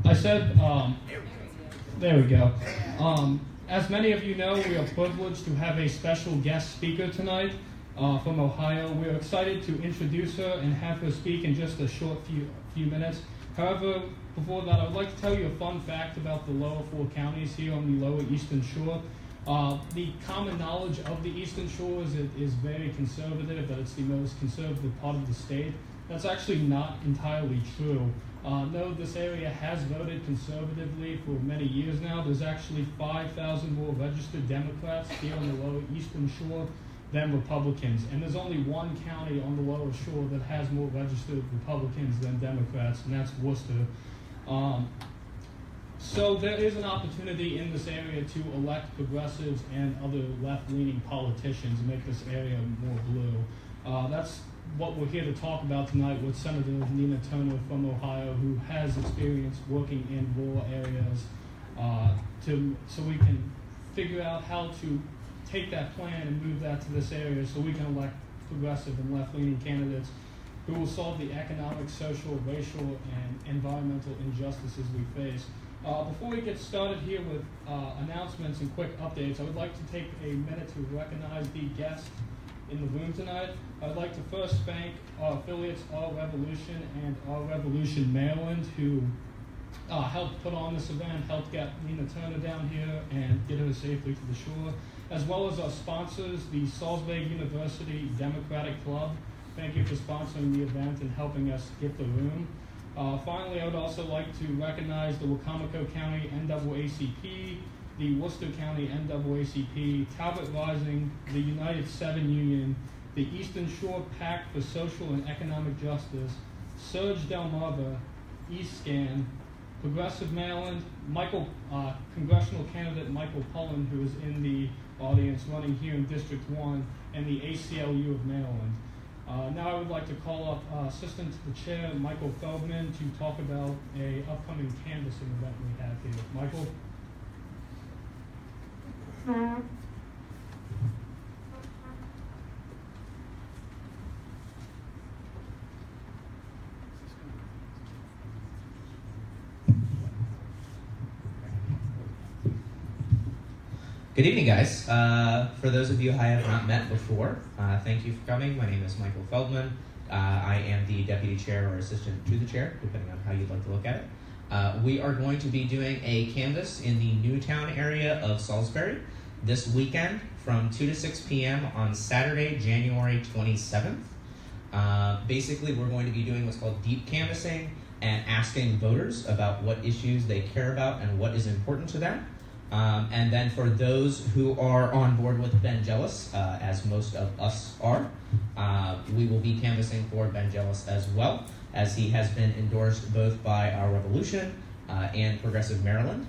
I said, there we go. As many of you know, we are privileged to have a special guest speaker tonight from Ohio. We are excited to introduce her and have her speak in just a short few minutes. However, before that, I would like to tell you a fun fact about the lower four counties here on the lower Eastern Shore. The common knowledge of the Eastern Shore is very conservative, that it's the most conservative part of the state. That's actually not entirely true. No, this area has voted conservatively for many years now. There's actually 5,000 more registered Democrats here on the lower Eastern Shore than Republicans. And there's only one county on the lower shore that has more registered Republicans than Democrats, and that's Worcester. So there is an opportunity in this area to elect progressives and other left-leaning politicians and make this area more blue. That's what we're here to talk about tonight with Senator Nina Turner from Ohio, who has experience working in rural areas, so we can figure out how to take that plan and move that to this area so we can elect progressive and left-leaning candidates who will solve the economic, social, racial, and environmental injustices we face. Before we get started here with announcements and quick updates, I would like to take a minute to recognize the guests in the room tonight. I'd like to first thank our affiliates, Our Revolution and Our Revolution Maryland, who helped put on this event, helped get Nina Turner down here and get her safely to the shore, as well as our sponsors, the Salisbury University Democratic Club. Thank you for sponsoring the event and helping us get the room. Finally, I would also like to recognize the Wacomico County NAACP, the Worcester County NAACP, Talbot Rising, the United 7 Union, the Eastern Shore Pact for Social and Economic Justice, Surge Delmarva, EastScan, Progressive Maryland, congressional candidate Michael Pullen, who is in the audience running here in District 1, and the ACLU of Maryland. Now I would like to call up Assistant to the Chair, Michael Feldman, to talk about an upcoming canvassing event we have here. Michael? Good evening, guys. For those of you I have not met before, thank you for coming. My name is Michael Feldman. I am the Deputy Chair or Assistant to the Chair, depending on how you'd like to look at it. We are going to be doing a canvass in the Newtown area of Salisbury this weekend from 2 to 6 p.m. on Saturday, January 27th. Basically, we're going to be doing what's called deep canvassing and asking voters about what issues they care about and what is important to them. And then for those who are on board with Ben Jealous, as most of us are, we will be canvassing for Ben Jealous as well, as he has been endorsed both by Our Revolution and Progressive Maryland.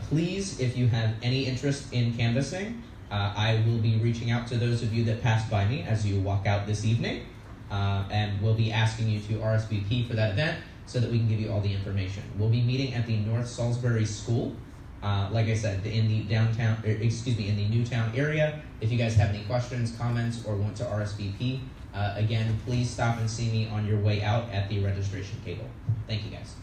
Please, if you have any interest in canvassing, I will be reaching out to those of you that passed by me as you walk out this evening, and we'll be asking you to RSVP for that event so that we can give you all the information. We'll be meeting at the North Salisbury School. Like I said, in the in the Newtown area. If you guys have any questions, comments, or want to RSVP, again, please stop and see me on your way out at the registration table. Thank you, guys.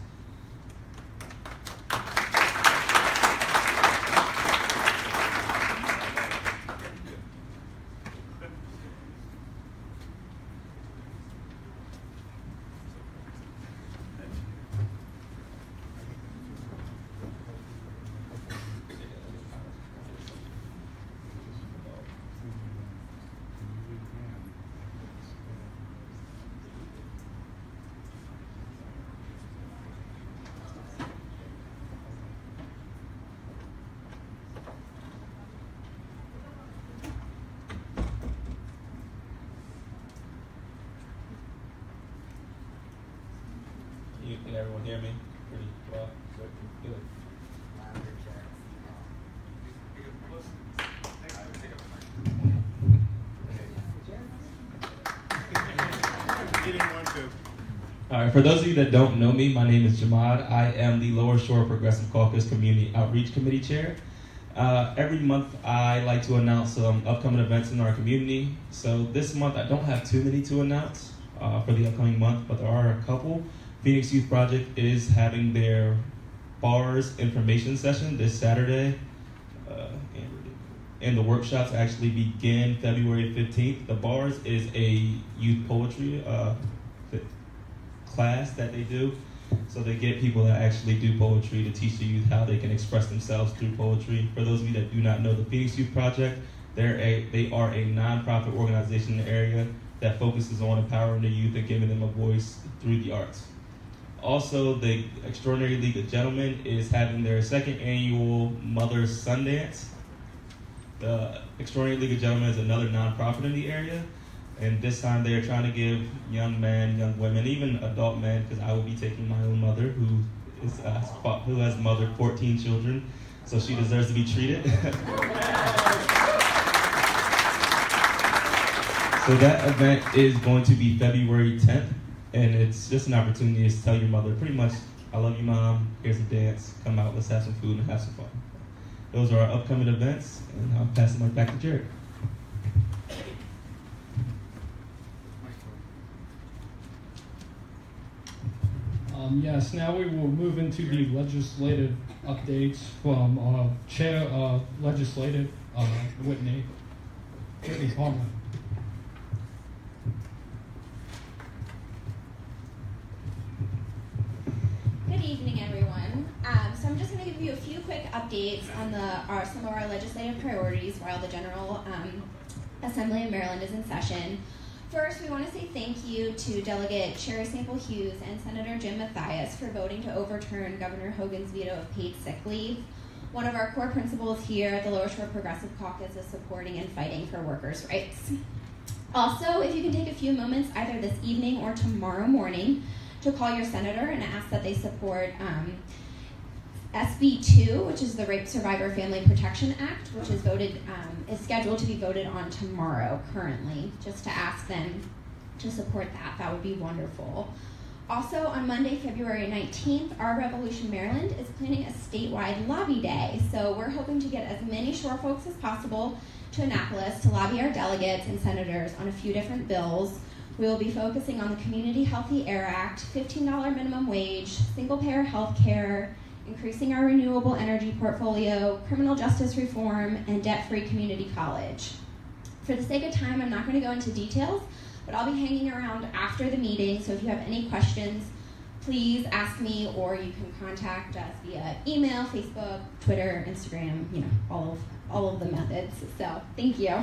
Can everyone hear me pretty well? Good. All right, for those of you that don't know me, my name is Jamad. I am the Lower Shore Progressive Caucus Community Outreach Committee Chair. Every month, I like to announce some upcoming events in our community. So this month, I don't have too many to announce for the upcoming month, but there are a couple. Phoenix Youth Project is having their bars information session this Saturday. And the workshops actually begin February 15th. The bars is a youth poetry class that they do. So they get people that actually do poetry to teach the youth how they can express themselves through poetry. For those of you that do not know the Phoenix Youth Project, they are a nonprofit organization in the area that focuses on empowering the youth and giving them a voice through the arts. Also, the Extraordinary League of Gentlemen is having their second annual Mother's Sundance. The Extraordinary League of Gentlemen is another nonprofit in the area, and this time they are trying to give young men, young women, even adult men, because I will be taking my own mother, who has mothered 14 children, so she deserves to be treated. So that event is going to be February 10th, and it's just an opportunity to tell your mother, pretty much, I love you, Mom, here's a dance, come out, let's have some food and have some fun. Those are our upcoming events, and I'll pass the mic back to Jared. Yes, now we will move into the legislative updates from our Chair Legislative, Whitney Palmer. Good evening, everyone. So I'm just going to give you a few quick updates on some of our legislative priorities while the General Assembly in Maryland is in session. First, we want to say thank you to Delegate Sherry Sample Hughes and Senator Jim Mathias for voting to overturn Governor Hogan's veto of paid sick leave. One of our core principles here at the Lower Shore Progressive Caucus is supporting and fighting for workers' rights. Also, if you can take a few moments either this evening or tomorrow morning to call your senator and ask that they support SB 2, which is the Rape Survivor Family Protection Act, which is scheduled to be voted on tomorrow currently, just to ask them to support that. That would be wonderful. Also, on Monday, February 19th, our Revolution Maryland is planning a statewide lobby day. So we're hoping to get as many shore folks as possible to Annapolis to lobby our delegates and senators on a few different bills. We will be focusing on the Community Healthy Air Act, $15 minimum wage, single-payer health care, increasing our renewable energy portfolio, criminal justice reform, and debt-free community college. For the sake of time, I'm not going to go into details, but I'll be hanging around after the meeting, so if you have any questions, please ask me, or you can contact us via email, Facebook, Twitter, Instagram, all of the methods. So, thank you.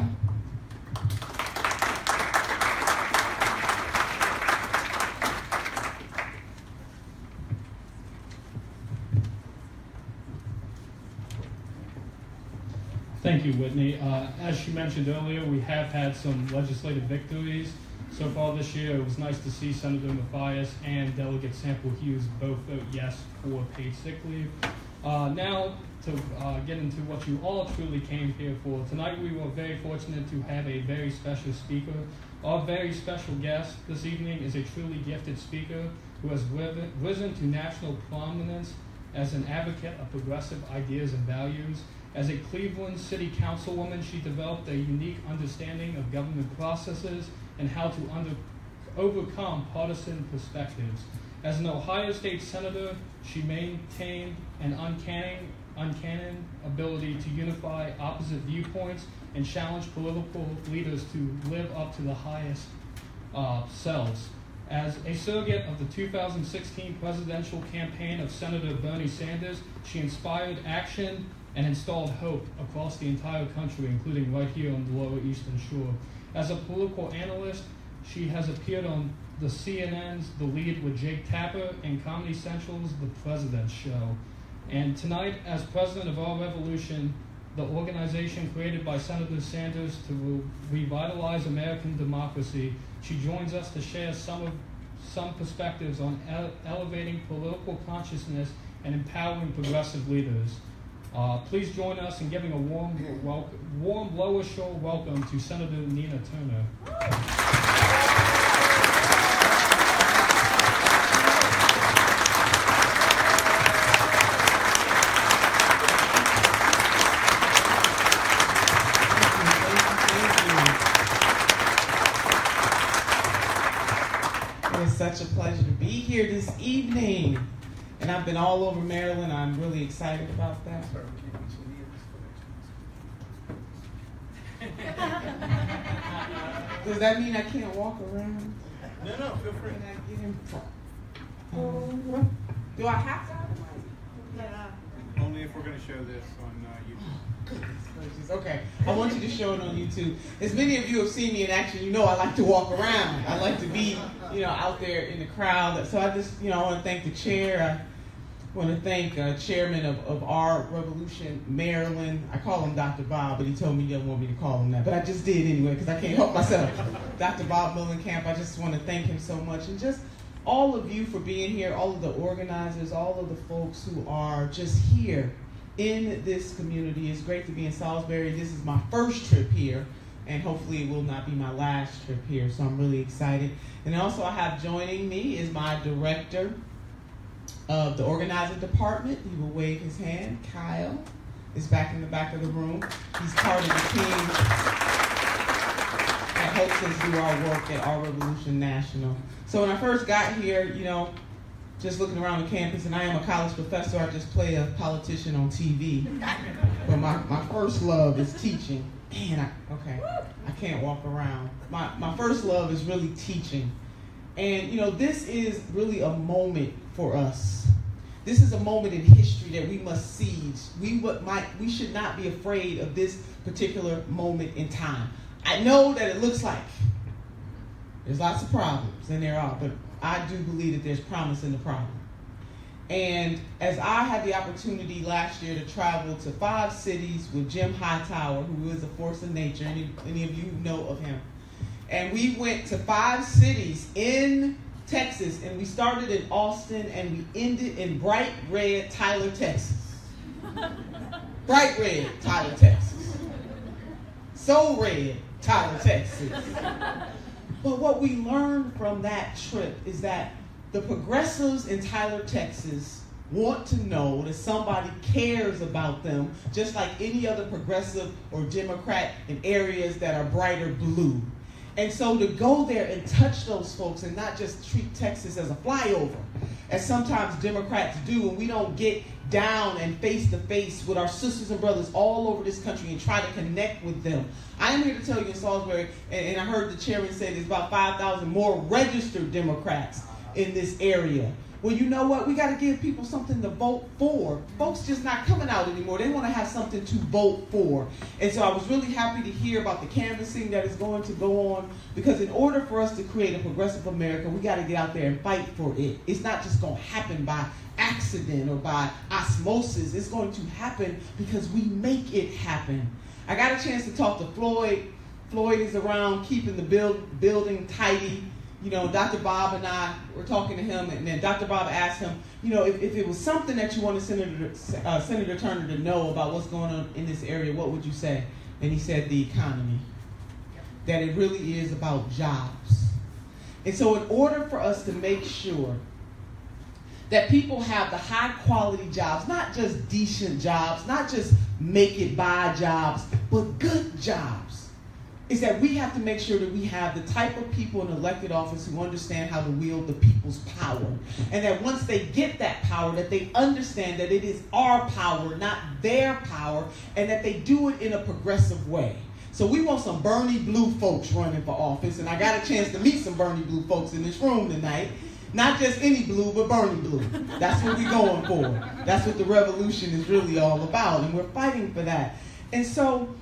Thank you, Whitney. As she mentioned earlier, we have had some legislative victories so far this year. It was nice to see Senator Mathias and Delegate Sample Hughes both vote yes for paid sick leave. Now, to get into what you all truly came here for. Tonight, we were very fortunate to have a very special speaker. Our very special guest this evening is a truly gifted speaker who has risen to national prominence as an advocate of progressive ideas and values. As a Cleveland City Councilwoman, she developed a unique understanding of government processes and how to overcome partisan perspectives. As an Ohio State Senator, she maintained an uncanny ability to unify opposite viewpoints and challenge political leaders to live up to the highest selves. As a surrogate of the 2016 presidential campaign of Senator Bernie Sanders, she inspired action and installed hope across the entire country, including right here on the Lower Eastern Shore. As a political analyst, she has appeared on the CNN's The Lead with Jake Tapper and Comedy Central's The President's Show. And tonight, as president of Our Revolution, the organization created by Senator Sanders to revitalize American democracy, she joins us to share some perspectives on elevating political consciousness and empowering progressive leaders. Please join us in giving a warm Lower Shore welcome to Senator Nina Turner. It is such a pleasure to be here this evening. And I I've been all over Maryland. I'm really excited about that. Does that mean I can't walk around? No, feel free. Can I get in front? Do I have to? Yeah. Only if we're going to show this on YouTube. Goodness gracious. Okay, I want you to show it on YouTube. As many of you have seen me in action, you know I like to walk around. I like to be, out there in the crowd. So I just, I want to thank the chair. I want to thank chairman of our Revolution, Maryland. I call him Dr. Bob, but he told me he doesn't want me to call him that. But I just did anyway because I can't help myself. Dr. Bob Millenkamp, I just want to thank him so much. And just all of you for being here, all of the organizers, all of the folks who are just here in this community. It's great to be in Salisbury. This is my first trip here, and hopefully it will not be my last trip here, so I'm really excited. And also I have joining me is my director of the organizing department. He will wave his hand. Kyle is back in the back of the room. He's part of the team that helps us do our work at Our Revolution National. So when I first got here, just looking around the campus, and I am a college professor, I just play a politician on TV. But my first love is teaching. Man, I can't walk around. My first love is really teaching. And, this is really a moment for us. This is a moment in history that we must seize. We should not be afraid of this particular moment in time. I know that it looks like there's lots of problems, and there are, but I do believe that there's promise in the problem. And as I had the opportunity last year to travel to 5 cities with Jim Hightower, who is a force of nature, any of you know of him, and we went to 5 cities in Texas, and we started in Austin, and we ended in bright red Tyler, Texas. Bright red Tyler, Texas. So red Tyler, Texas. But what we learned from that trip is that the progressives in Tyler, Texas want to know that somebody cares about them, just like any other progressive or Democrat in areas that are brighter blue. And so to go there and touch those folks and not just treat Texas as a flyover, as sometimes Democrats do, and we don't get down and face-to-face with our sisters and brothers all over this country and try to connect with them. I am here to tell you in Salisbury, and I heard the chairman say there's about 5,000 more registered Democrats in this area. Well, you know what? We got to give people something to vote for. Folks just not coming out anymore. They want to have something to vote for. And so I was really happy to hear about the canvassing that is going to go on, because in order for us to create a progressive America, we got to get out there and fight for it. It's not just going to happen by accident or by osmosis. It's going to happen because we make it happen. I got a chance to talk to Floyd. Floyd is around keeping the building tidy. Dr. Bob and I were talking to him, and then Dr. Bob asked him, if it was something that you wanted Senator Turner to know about what's going on in this area, what would you say? And he said the economy, that it really is about jobs. And so in order for us to make sure that people have the high-quality jobs, not just decent jobs, not just make-it-by jobs, but good jobs, is that we have to make sure that we have the type of people in elected office who understand how to wield the people's power. And that once they get that power, that they understand that it is our power, not their power, and that they do it in a progressive way. So we want some Bernie Blue folks running for office, and I got a chance to meet some Bernie Blue folks in this room tonight. Not just any blue, but Bernie Blue. That's what we're going for. That's what the revolution is really all about, and we're fighting for that. And so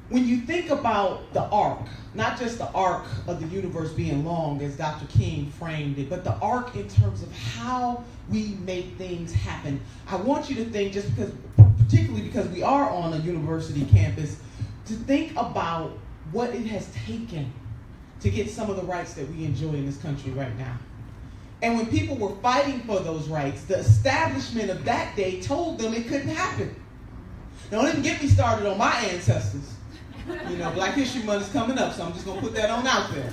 when you think about the arc, not just the arc of the universe being long, as Dr. King framed it, but the arc in terms of how we make things happen, I want you to think, just because, particularly because we are on a university campus, to think about what it has taken to get some of the rights that we enjoy in this country right now. And when people were fighting for those rights, the establishment of that day told them it couldn't happen. Now, don't even get me started on my ancestors. Black History Month is coming up, so I'm just going to put that on out there.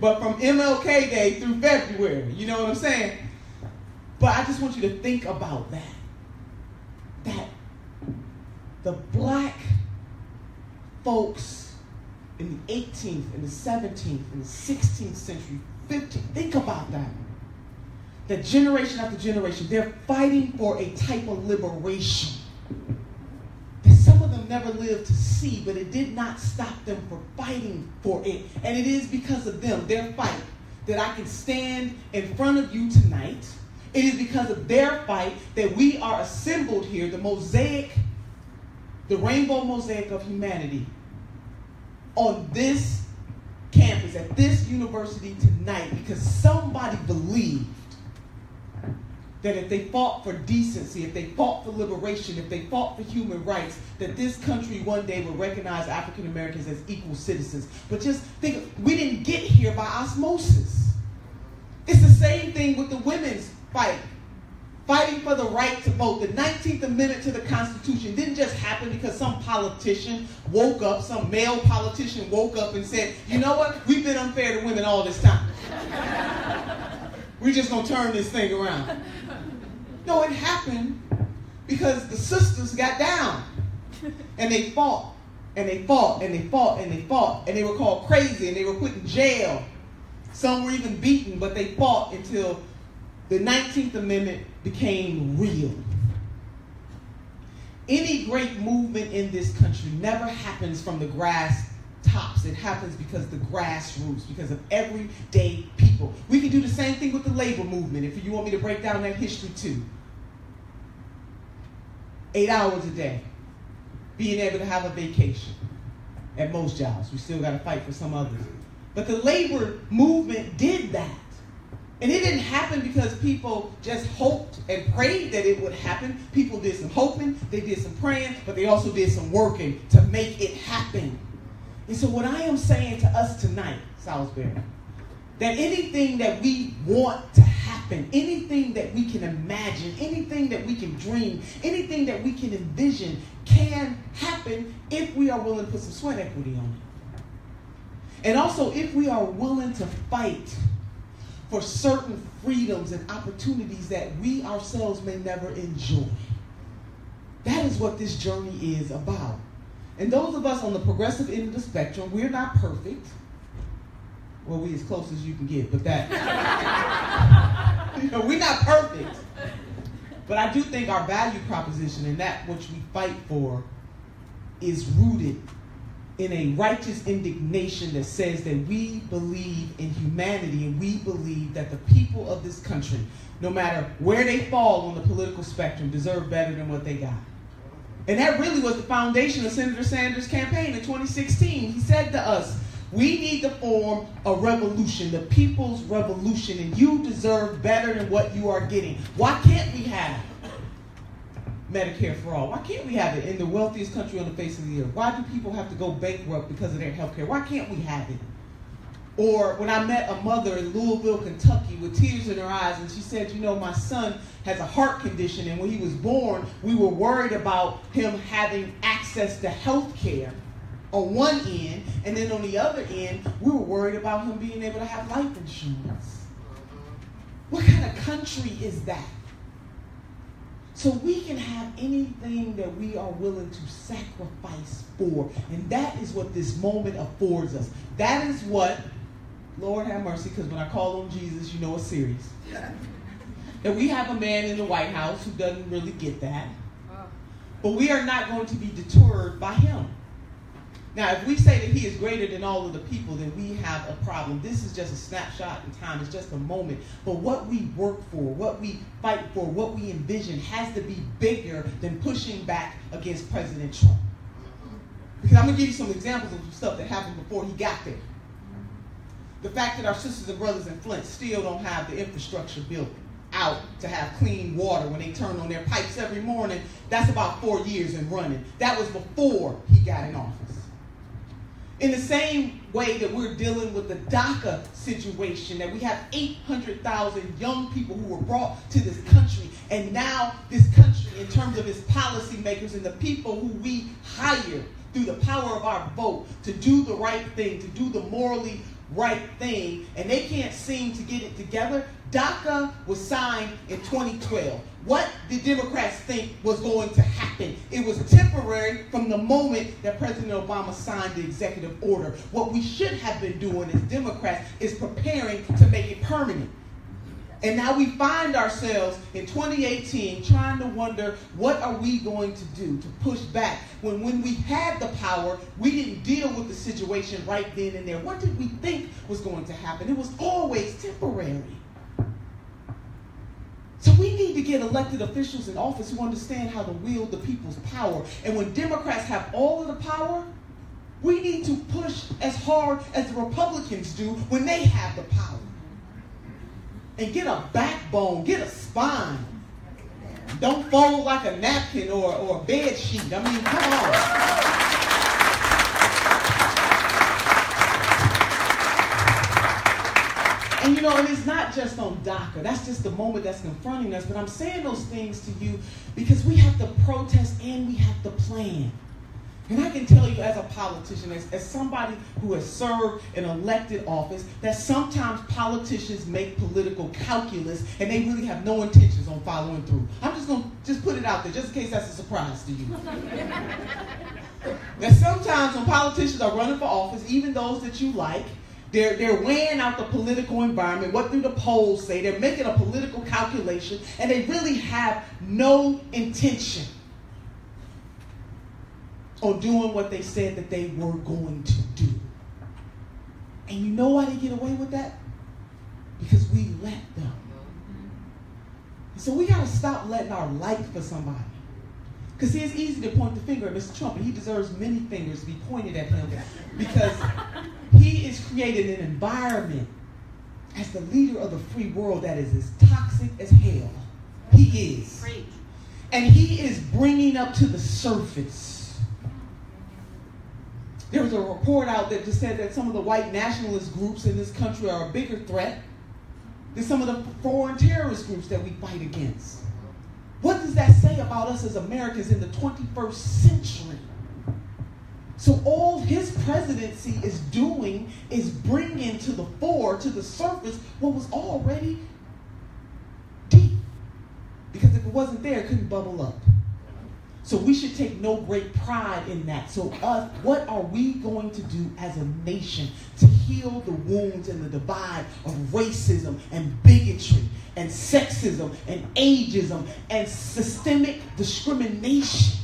But from MLK Day through February, you know what I'm saying? But I just want you to think about that. That the black folks in the 18th, and the 17th, and the 16th century, 15th, think about that. that generation after generation, they're fighting for a type of liberation that some of them never lived to see, but it did not stop them from fighting for it. And it is because of them, their fight, that I can stand in front of you tonight. It is because of their fight that we are assembled here, the mosaic, the rainbow mosaic of humanity, on this campus, at this university tonight, because somebody believed that if they fought for decency, if they fought for liberation, if they fought for human rights, that this country one day would recognize African Americans as equal citizens. But just think, we didn't get here by osmosis. It's the same thing with the women's fight. Fighting for the right to vote. The 19th Amendment to the Constitution didn't just happen because some politician woke up, some male politician woke up and said, you know what, we've been unfair to women all this time. We're just going to turn this thing around. No, it happened because the sisters got down and they fought and they fought and they fought and they fought, and they were called crazy and they were put in jail. Some were even beaten, but they fought until the 19th Amendment became real. Any great movement in this country never happens from the grass tops. It happens because the grassroots, because of everyday people. We can do the same thing with the labor movement, if you want me to break down that history too. 8 hours a day, being able to have a vacation at most jobs. We still got to fight for some others. But the labor movement did that. And it didn't happen because people just hoped and prayed that it would happen. People did some hoping, they did some praying, but they also did some working to make it happen. And so what I am saying to us tonight, Salisbury, that anything that we want to happen, anything that we can imagine, anything that we can dream, anything that we can envision can happen if we are willing to put some sweat equity on it. And also if we are willing to fight for certain freedoms and opportunities that we ourselves may never enjoy. That is what this journey is about. And those of us on the progressive end of the spectrum, we're not perfect. Well, we as close as you can get, but that, we're not perfect. But I do think our value proposition and that which we fight for is rooted in a righteous indignation that says that we believe in humanity and we believe that the people of this country, no matter where they fall on the political spectrum, deserve better than what they got. And that really was the foundation of Senator Sanders' campaign in 2016. He said to us, we need to form a revolution, the people's revolution, and you deserve better than what you are getting. Why can't we have Medicare for all? Why can't we have it in the wealthiest country on the face of the earth? Why do people have to go bankrupt because of their health care? Why can't we have it? Or when I met a mother in Louisville, Kentucky with tears in her eyes, and she said, you know, my son has a heart condition, and when he was born, we were worried about him having access to health care on one end, and then on the other end, we were worried about him being able to have life insurance. What kind of country is that? So we can have anything that we are willing to sacrifice for. And that is what this moment affords us. That is what, Lord have mercy, because when I call on Jesus, you know it's serious. That we have a man in the White House who doesn't really get that. But we are not going to be deterred by him. Now, if we say that he is greater than all of the people, then we have a problem. This is just a snapshot in time. It's just a moment. But what we work for, what we fight for, what we envision has to be bigger than pushing back against President Trump. Because I'm going to give you some examples of some stuff that happened before he got there. The fact that our sisters and brothers in Flint still don't have the infrastructure built out to have clean water when they turn on their pipes every morning, that's about 4 years in running. That was before he got in office. In the same way that we're dealing with the DACA situation, that we have 800,000 young people who were brought to this country, and now this country, in terms of its policymakers and the people who we hire through the power of our vote to do the right thing, to do the morally right thing, and they can't seem to get it together. DACA was signed in 2012. What did Democrats think was going to happen? It was temporary from the moment that President Obama signed the executive order. What we should have been doing as Democrats is preparing to make it permanent. And now we find ourselves in 2018 trying to wonder, what are we going to do to push back? When we had the power, we didn't deal with the situation right then and there. What did we think was going to happen? It was always temporary. So we need to get elected officials in office who understand how to wield the people's power. And when Democrats have all of the power, we need to push as hard as the Republicans do when they have the power. And get a backbone, get a spine. Don't fold like a napkin or a bed sheet. I mean, come on. And you know, and it's not just on DACA. That's just the moment that's confronting us. But I'm saying those things to you because we have to protest and we have to plan. And I can tell you as a politician, as somebody who has served in elected office, that sometimes politicians make political calculus and they really have no intentions on following through. I'm just going to put it out there just in case that's a surprise to you. That sometimes when politicians are running for office, even those that you like, they're weighing out the political environment, what do the polls say, they're making a political calculation, and they really have no intention on doing what they said that they were going to do. And you know why they get away with that? Because we let them. And so we got to stop letting our like for somebody. Because see, it's easy to point the finger at Mr. Trump, and he deserves many fingers to be pointed at him because he is creating an environment as the leader of the free world that is as toxic as hell. He is. And he is bringing up to the surface. There was a report out that just said that some of the white nationalist groups in this country are a bigger threat than some of the foreign terrorist groups that we fight against. What does that say about us as Americans in the 21st century? So all his presidency is doing is bringing to the fore, to the surface, what was already deep. Because if it wasn't there, it couldn't bubble up. So we should take no great pride in that. So what are we going to do as a nation to heal the wounds and the divide of racism and bigotry and sexism and ageism and systemic discrimination?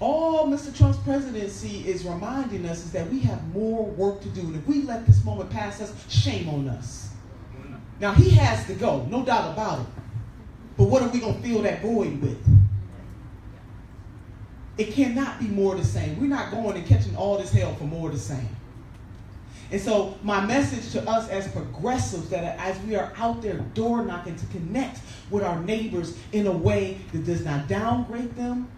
All Mr. Trump's presidency is reminding us is that we have more work to do. And if we let this moment pass us, shame on us. Now, he has to go, no doubt about it. But what are we going to fill that void with? It cannot be more the same. We're not going and catching all this hell for more the same. And so my message to us as progressives, that as we are out there door knocking to connect with our neighbors in a way that does not downgrade them,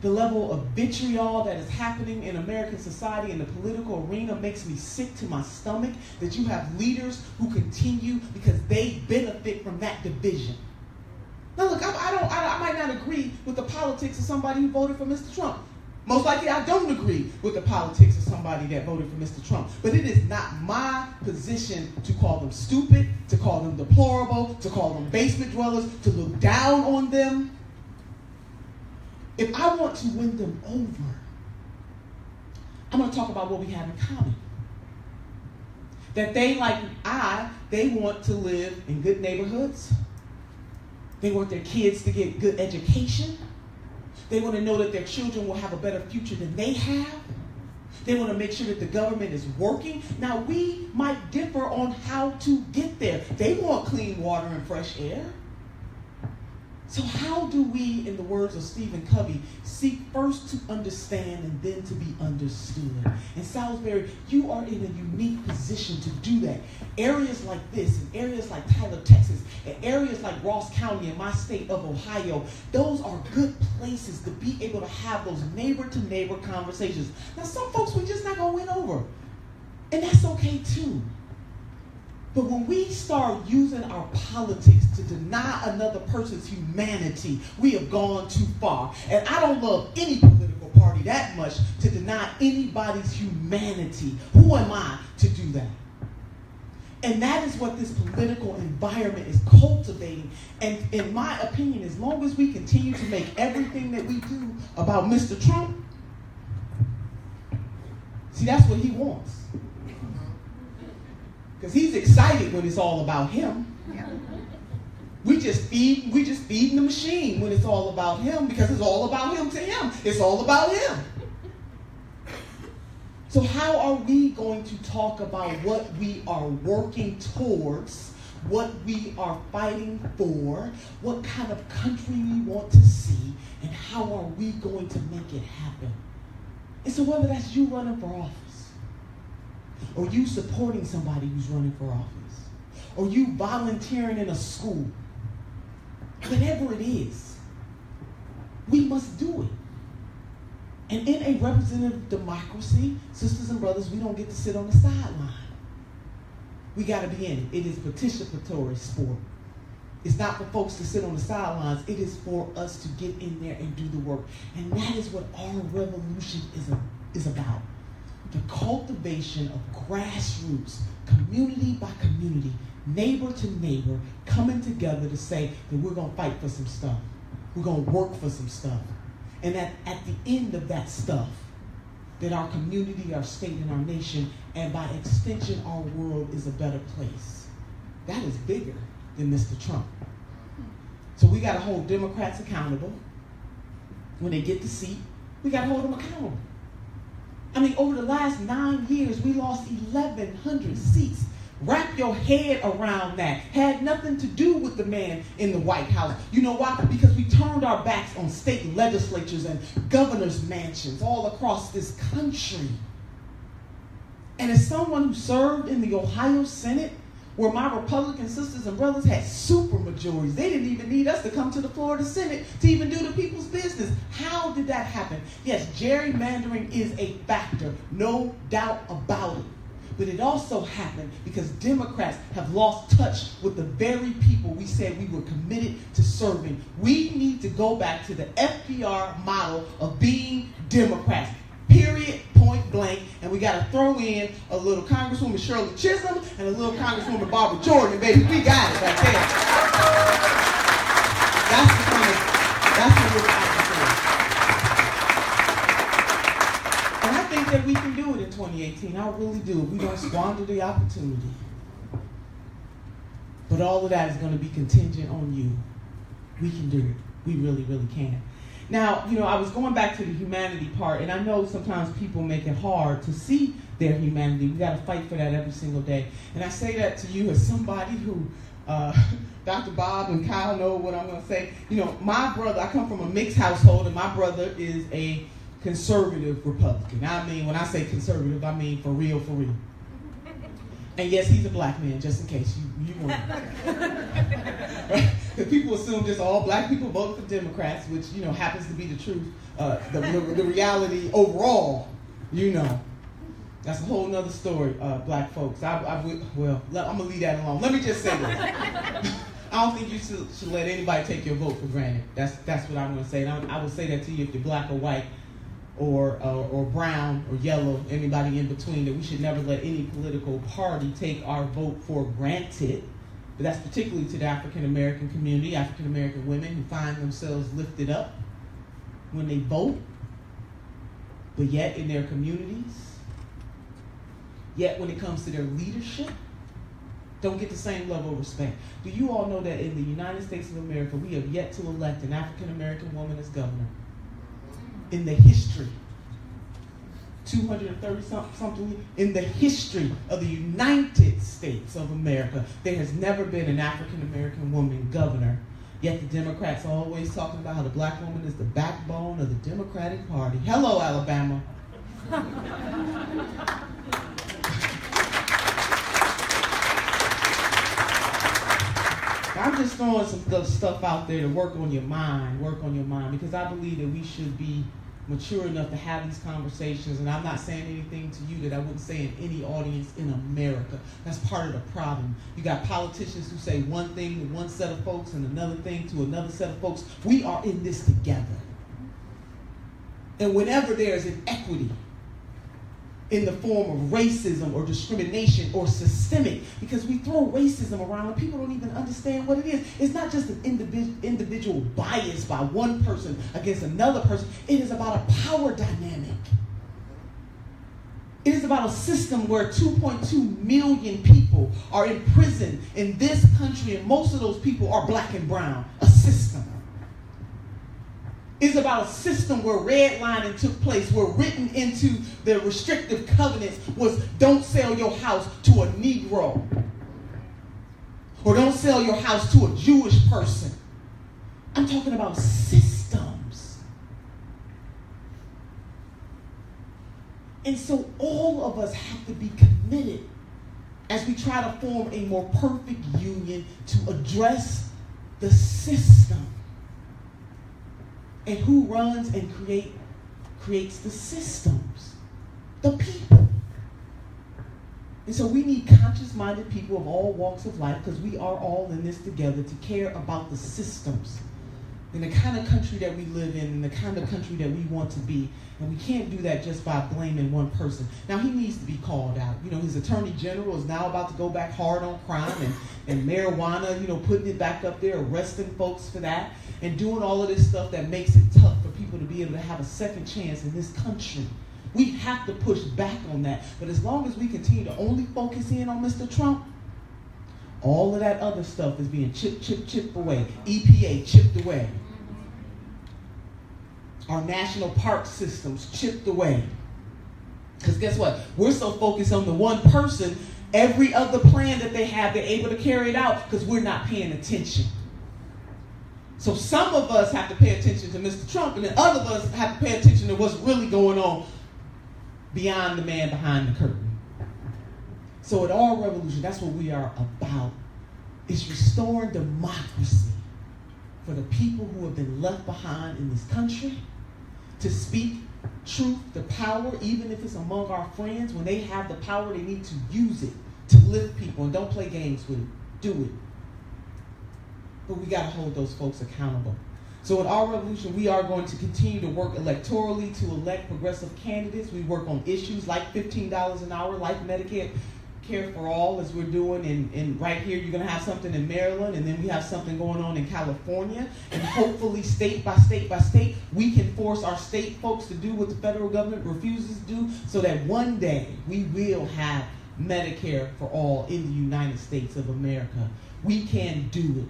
the level of vitriol that is happening in American society in the political arena makes me sick to my stomach, that you have leaders who continue because they benefit from that division. Now look, I might not agree with the politics of somebody who voted for Mr. Trump. Most likely I don't agree with the politics of somebody that voted for Mr. Trump. But it is not my position to call them stupid, to call them deplorable, to call them basement dwellers, to look down on them. If I want to win them over, I'm going to talk about what we have in common. That they, like they want to live in good neighborhoods. They want their kids to get good education. They want to know that their children will have a better future than they have. They want to make sure that the government is working. Now, we might differ on how to get there. They want clean water and fresh air. So how do we, in the words of Stephen Covey, seek first to understand and then to be understood? In Salisbury, you are in a unique position to do that. Areas like this, and areas like Tyler, Texas, and areas like Ross County in my state of Ohio, those are good places to be able to have those neighbor-to-neighbor conversations. Now, some folks we're just not going to win over, and that's okay too. But when we start using our politics to deny another person's humanity, we have gone too far. And I don't love any political party that much to deny anybody's humanity. Who am I to do that? And that is what this political environment is cultivating. And in my opinion, as long as we continue to make everything that we do about Mr. Trump, see, that's what he wants. Because he's excited when it's all about him. We just feeding the machine when it's all about him, because it's all about him to him. It's all about him. So how are we going to talk about what we are working towards, what we are fighting for, what kind of country we want to see, and how are we going to make it happen? And so whether that's you running for office, or you supporting somebody who's running for office, or you volunteering in a school, whatever it is, we must do it. And in a representative democracy, sisters and brothers, we don't get to sit on the sideline. We got to be in it. It is participatory sport. It's not for folks to sit on the sidelines. It is for us to get in there and do the work. And that is what our revolution is about. The cultivation of grassroots, community by community, neighbor to neighbor, coming together to say that we're going to fight for some stuff. We're going to work for some stuff. And that at the end of that stuff, that our community, our state, and our nation, and by extension, our world is a better place. That is bigger than Mr. Trump. So we got to hold Democrats accountable. When they get the seat, we got to hold them accountable. I mean, over the last 9 years, we lost 1,100 seats. Wrap your head around that. Had nothing to do with the man in the White House. You know why? Because we turned our backs on state legislatures and governors' mansions all across this country. And as someone who served in the Ohio Senate, where my Republican sisters and brothers had super majorities, they didn't even need us to come to the floor of the Senate to even do the people's business. How did that happen? Yes, gerrymandering is a factor, no doubt about it. But it also happened because Democrats have lost touch with the very people we said we were committed to serving. We need to go back to the FDR model of being Democrats. Period, point blank. And we got to throw in a little Congresswoman Shirley Chisholm and a little Congresswoman Barbara Jordan, baby. We got it right there. That's what we're fighting for. And I think that we can do it in 2018. I really do. We don't squander the opportunity. But all of that is going to be contingent on you. We can do it. We really, really can. Now, you know, I was going back to the humanity part, and I know sometimes people make it hard to see their humanity. We got to fight for that every single day. And I say that to you as somebody who, Dr. Bob and Kyle know what I'm going to say. You know, my brother, I come from a mixed household, and my brother is a conservative Republican. I mean, when I say conservative, I mean for real, for real. And yes, he's a black man, just in case you want to. Right? Because people assume just all black people vote for Democrats, which, you know, happens to be the truth. The reality overall, you know, that's a whole nother story, black folks. Well, I'm going to leave that alone. Let me just say this. I don't think you should let anybody take your vote for granted. That's what I'm going to say. And I would say that to you if you're black or white, or brown or yellow, anybody in between, that we should never let any political party take our vote for granted. But that's particularly to the African American community, African American women who find themselves lifted up when they vote, but yet in their communities, yet when it comes to their leadership, don't get the same level of respect. Do you all know that in the United States of America, we have yet to elect an African American woman as governor? In the history, 230-something, in the history of the United States of America, there has never been an African-American woman governor. Yet the Democrats are always talking about how the black woman is the backbone of the Democratic Party. Hello, Alabama. I'm just throwing some stuff out there to work on your mind, because I believe that we should be mature enough to have these conversations, and I'm not saying anything to you that I wouldn't say in any audience in America. That's part of the problem. You got politicians who say one thing to one set of folks and another thing to another set of folks. We are in this together. And whenever there is an equity in the form of racism or discrimination or systemic, because we throw racism around and people don't even understand what it is. It's not just an individual bias by one person against another person. It is about a power dynamic. It is about a system where 2.2 million people are imprisoned in this country, and most of those people are black and brown. A system. It's about a system where redlining took place, where written into the restrictive covenants was don't sell your house to a Negro. Or don't sell your house to a Jewish person. I'm talking about systems. And so all of us have to be committed as we try to form a more perfect union to address the system. And who runs and creates the systems? The people. And so we need conscious-minded people of all walks of life, because we are all in this together, to care about the systems and the kind of country that we live in and the kind of country that we want to be. And we can't do that just by blaming one person. Now, he needs to be called out. You know, his attorney general is now about to go back hard on crime and marijuana, you know, putting it back up there, arresting folks for that, and doing all of this stuff that makes it tough for people to be able to have a second chance in this country. We have to push back on that. But as long as we continue to only focus in on Mr. Trump, all of that other stuff is being chipped away. EPA chipped away. Our national park systems chipped away. Because guess what? We're so focused on the one person, every other plan that they have, they're able to carry it out because we're not paying attention. So some of us have to pay attention to Mr. Trump, and then other of us have to pay attention to what's really going on beyond the man behind the curtain. So at our revolution, that's what we are about. It's restoring democracy for the people who have been left behind in this country, to speak truth, the power, even if it's among our friends. When they have the power, they need to use it to lift people, and don't play games with it. Do it. But we got to hold those folks accountable. So at our revolution, we are going to continue to work electorally to elect progressive candidates. We work on issues like $15 an hour, like Medicare Care for All, as we're doing. And right here, you're going to have something in Maryland, and then we have something going on in California. And hopefully, state by state by state, we can force our state folks to do what the federal government refuses to do, so that one day we will have Medicare for All in the United States of America. We can do it.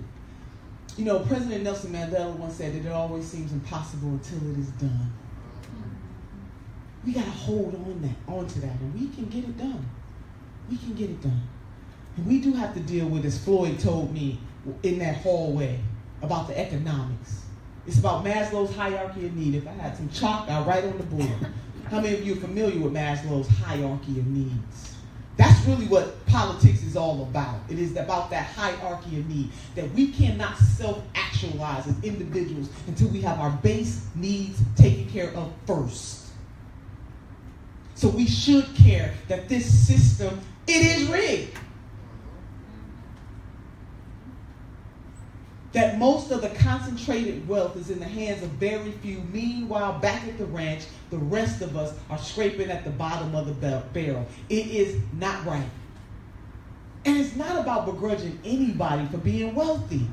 You know, President Nelson Mandela once said that it always seems impossible until it is done. We got to hold on to that, and we can get it done. We can get it done. And we do have to deal with, as Floyd told me in that hallway, about the economics. It's about Maslow's hierarchy of need. If I had some chalk, I'll write on the board. How many of you are familiar with Maslow's hierarchy of needs? That's really what politics is all about. It is about that hierarchy of need, that we cannot self-actualize as individuals until we have our base needs taken care of first. So we should care that this system, it is rigged. That most of the concentrated wealth is in the hands of very few. Meanwhile, back at the ranch, the rest of us are scraping at the bottom of the barrel. It is not right. And it's not about begrudging anybody for being wealthy.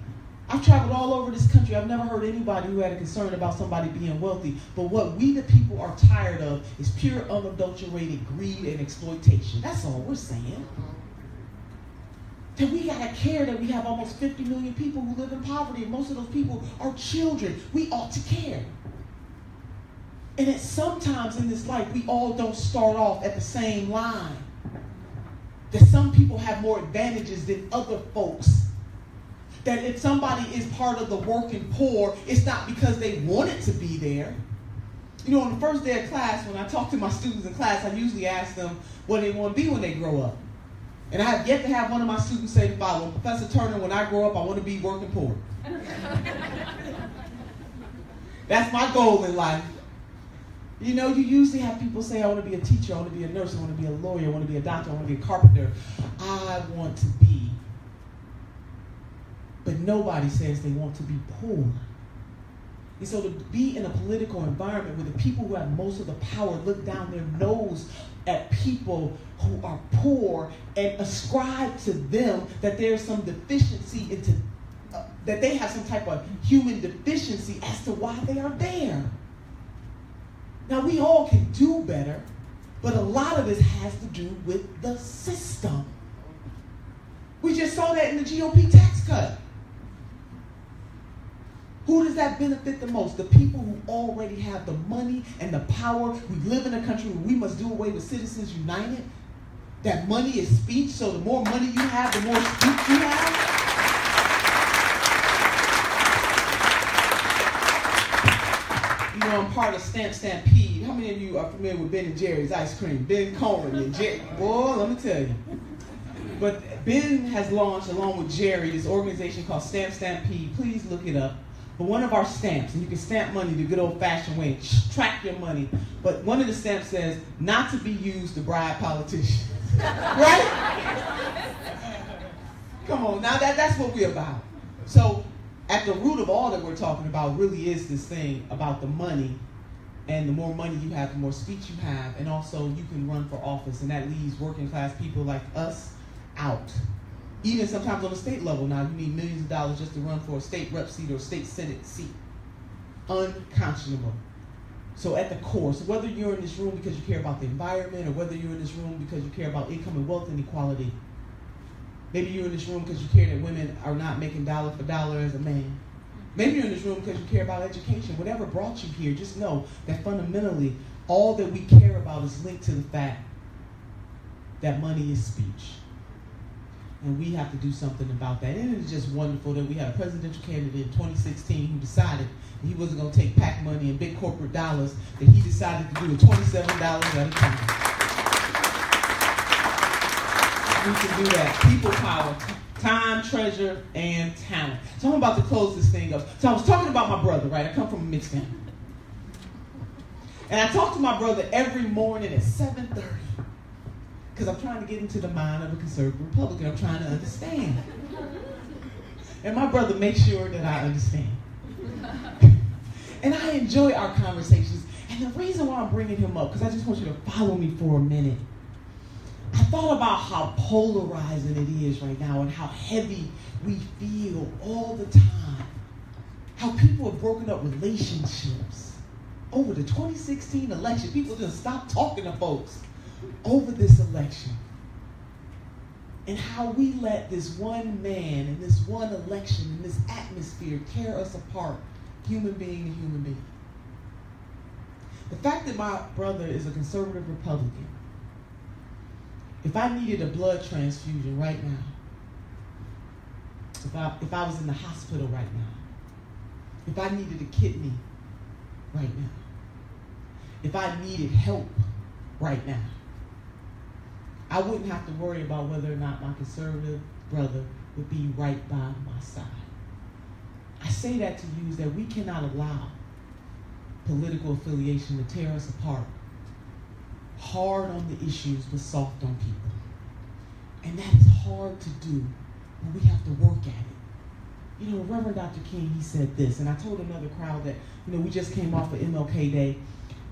I've traveled all over this country. I've never heard anybody who had a concern about somebody being wealthy. But what we the people are tired of is pure, unadulterated greed and exploitation. That's all we're saying. That we got to care that we have almost 50 million people who live in poverty, and most of those people are children. We ought to care. And that sometimes in this life, we all don't start off at the same line. That some people have more advantages than other folks. That if somebody is part of the working poor, it's not because they wanted to be there. You know, on the first day of class, when I talk to my students in class, I usually ask them what they want to be when they grow up. And I have yet to have one of my students say the following: Professor Turner, when I grow up, I want to be working poor. That's my goal in life. You know, you usually have people say, I want to be a teacher, I want to be a nurse, I want to be a lawyer, I want to be a doctor, I want to be a carpenter. I want to be. But nobody says they want to be poor. And so to be in a political environment where the people who have most of the power look down their nose at people who are poor and ascribe to them that there's some deficiency that they have some type of human deficiency as to why they are there. Now, we all can do better, But a lot of this has to do with the system. We just saw that in the GOP tax cut. Who does that benefit the most? The people who already have the money and the power. We live in a country where we must do away with Citizens United. That money is speech, so the more money you have, the more speech you have. You know, I'm part of Stamp Stampede. How many of you are familiar with Ben and Jerry's ice cream? Ben Coleman and Jerry. Boy, let me tell you. But Ben has launched, along with Jerry, this organization called Stamp Stampede. Please look it up. But one of our stamps, and you can stamp money the good old-fashioned way, track your money. But one of the stamps says, not to be used to bribe politicians. Right? Come on, now that's what we're about. So, at the root of all that we're talking about really is this thing about the money. And the more money you have, the more speech you have. And also, you can run for office. And that leaves working class people like us out. Even sometimes on the state level now, you need millions of dollars just to run for a state rep seat or a state senate seat. Unconscionable. So at the core, so whether you're in this room because you care about the environment, or whether you're in this room because you care about income and wealth inequality, maybe you're in this room because you care that women are not making dollar for dollar as a man. Maybe you're in this room because you care about education. Whatever brought you here, just know that fundamentally, all that we care about is linked to the fact that money is speech. And we have to do something about that. And it is just wonderful that we had a presidential candidate in 2016 who decided that he wasn't going to take PAC money and big corporate dollars, that he decided to do it $27 at a time. We can do that. People power, time, treasure, and talent. So I'm about to close this thing up. So I was talking about my brother, right? I come from a mixed family. And I talk to my brother every morning at 7:30. Because I'm trying to get into the mind of a conservative Republican. I'm trying to understand. And my brother makes sure that I understand. And I enjoy our conversations. And the reason why I'm bringing him up, because I just want you to follow me for a minute. I thought about how polarizing it is right now and how heavy we feel all the time. How people have broken up relationships over the 2016 election. People just stopped talking to folks over this election, and how we let this one man and this one election and this atmosphere tear us apart, human being to human being. The fact that my brother is a conservative Republican, if I needed a blood transfusion right now, if I was in the hospital right now, if I needed a kidney right now, if I needed help right now, I wouldn't have to worry about whether or not my conservative brother would be right by my side. I say that to you is that we cannot allow political affiliation to tear us apart. Hard on the issues, but soft on people. And that is hard to do, but we have to work at it. You know, Reverend Dr. King, he said this, and I told another crowd that, we just came off of MLK Day,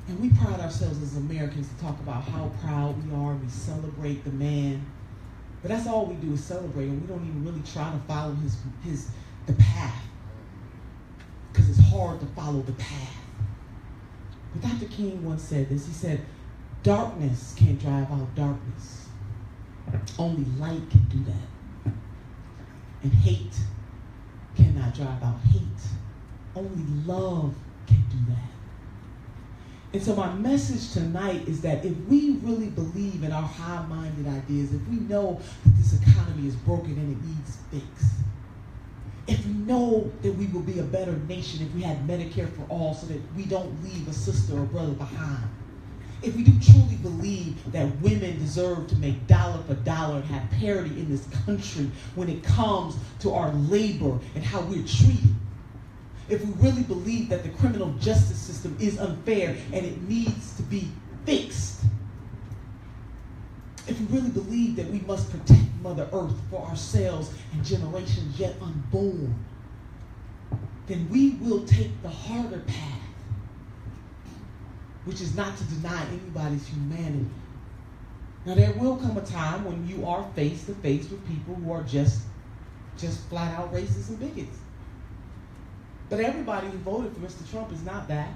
and we pride ourselves as Americans to talk about how proud we are. We celebrate the man. But that's all we do is celebrate, and we don't even really try to follow the path. Because it's hard to follow the path. But Dr. King once said this. He said, darkness can't drive out darkness. Only light can do that. And hate cannot drive out hate. Only love can do that. And so my message tonight is that if we really believe in our high-minded ideas, if we know that this economy is broken and it needs fixed, if we know that we will be a better nation if we had Medicare for all so that we don't leave a sister or brother behind, if we do truly believe that women deserve to make dollar for dollar and have parity in this country when it comes to our labor and how we're treated, if we really believe that the criminal justice system is unfair and it needs to be fixed, if we really believe that we must protect Mother Earth for ourselves and generations yet unborn, then we will take the harder path, which is not to deny anybody's humanity. Now, there will come a time when you are face to face with people who are just flat out racist and bigots. But everybody who voted for Mr. Trump is not that.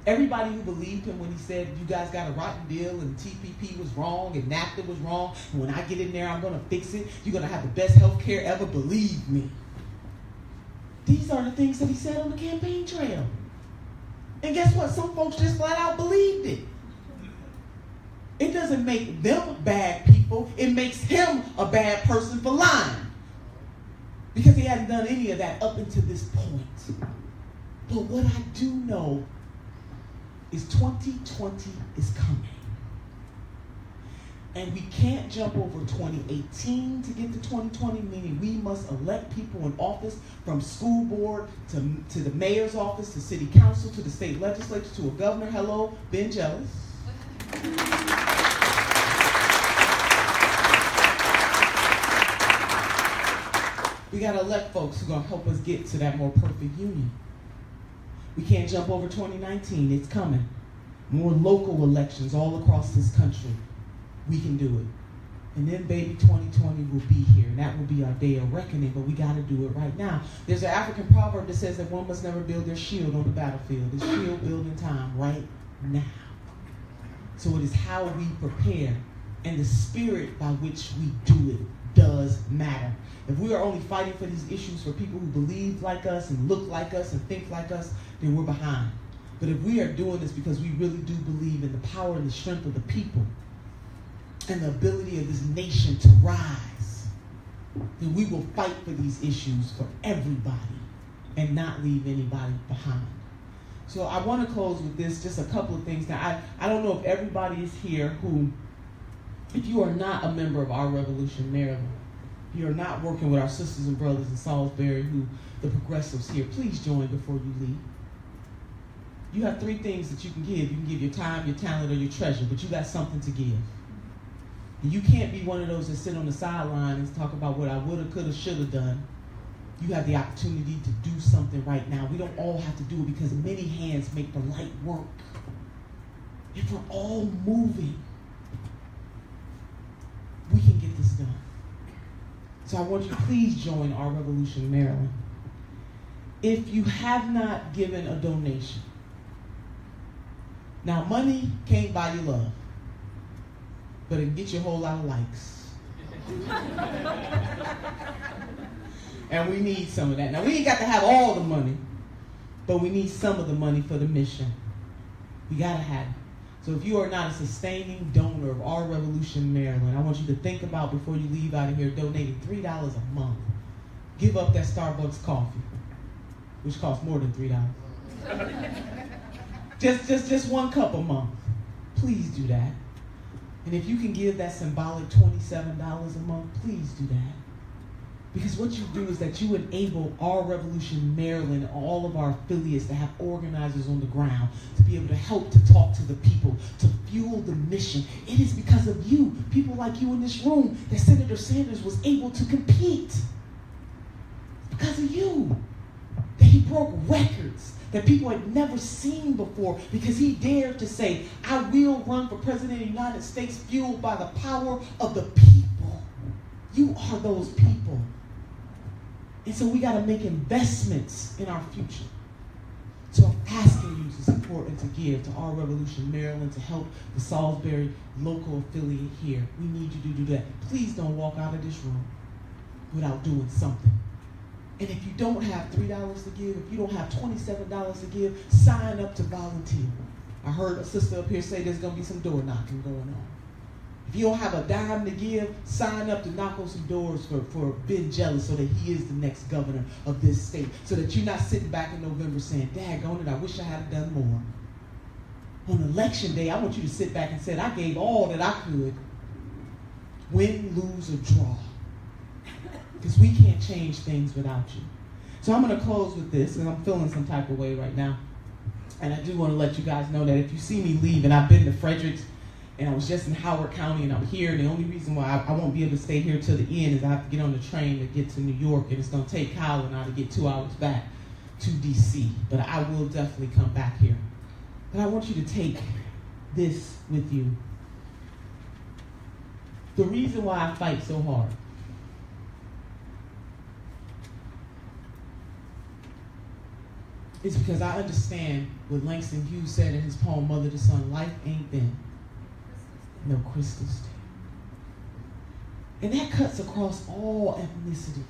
Everybody who believed him when he said, you guys got a rotten deal and TPP was wrong and NAFTA was wrong, and when I get in there, I'm going to fix it. You're going to have the best health care ever, believe me. These are the things that he said on the campaign trail. And guess what? Some folks just flat out believed it. It doesn't make them bad people. It makes him a bad person for lying. Because he hasn't done any of that up until this point. But what I do know is 2020 is coming. And we can't jump over 2018 to get to 2020, meaning we must elect people in office from school board to the mayor's office, to city council, to the state legislature, to a governor. Hello, been jealous. We got to elect folks who are going to help us get to that more perfect union. We can't jump over 2019. It's coming. More local elections all across this country. We can do it. And then, baby, 2020 will be here, and that will be our day of reckoning, but we got to do it right now. There's an African proverb that says that one must never build their shield on the battlefield. It's shield building time right now. So it is how we prepare, and the spirit by which we do it does matter. If we are only fighting for these issues for people who believe like us and look like us and think like us, then we're behind. But if we are doing this because we really do believe in the power and the strength of the people and the ability of this nation to rise, then we will fight for these issues for everybody and not leave anybody behind. So I want to close with this, just a couple of things. Now, I don't know if everybody is here who, if you are not a member of Our Revolution Maryland, you're not working with our sisters and brothers in Salisbury, the progressives here, please join before you leave. You have three things that you can give. You can give your time, your talent, or your treasure, but you got something to give. And you can't be one of those that sit on the sideline and talk about what I woulda, coulda, shoulda done. You have the opportunity to do something right now. We don't all have to do it because many hands make the light work. If we're all moving, we can get this done. So I want you to please join Our Revolution Maryland. If you have not given a donation, now money can't buy you love, but it can get you a whole lot of likes. And we need some of that. Now we ain't got to have all the money, but we need some of the money for the mission. We gotta have it. So if you are not a sustaining donor of Our Revolution Maryland, I want you to think about before you leave out of here donating $3 a month. Give up that Starbucks coffee, which costs more than $3. just 1 cup a month. Please do that. And if you can give that symbolic $27 a month, please do that. Because what you do is that you enable Our Revolution Maryland and all of our affiliates to have organizers on the ground, to be able to help to talk to the people, to fuel the mission. It is because of you, people like you in this room, that Senator Sanders was able to compete. Because of you, that he broke records that people had never seen before, because he dared to say, I will run for president of the United States fueled by the power of the people. You are those people. And so we got to make investments in our future. So I'm asking you to support and to give to Our Revolution Maryland, to help the Salisbury local affiliate here. We need you to do that. Please don't walk out of this room without doing something. And if you don't have $3 to give, if you don't have $27 to give, sign up to volunteer. I heard a sister up here say there's going to be some door knocking going on. If you don't have a dime to give, sign up to knock on some doors for Ben Jealous, so that he is the next governor of this state. So that you're not sitting back in November saying, daggone it, I wish I had done more. On election day, I want you to sit back and say, I gave all that I could. Win, lose, or draw. Because we can't change things without you. So I'm going to close with this, and I'm feeling some type of way right now. And I do want to let you guys know that if you see me leave, and I've been to Fredericks, and I was just in Howard County, and I'm here, and the only reason why I won't be able to stay here till the end is I have to get on the train to get to New York, and it's going to take Kyle and I to get 2 hours back to D.C. But I will definitely come back here. But I want you to take this with you. The reason why I fight so hard is because I understand what Langston Hughes said in his poem, Mother to Son, life ain't been no crystal stair. And that cuts across all ethnicities.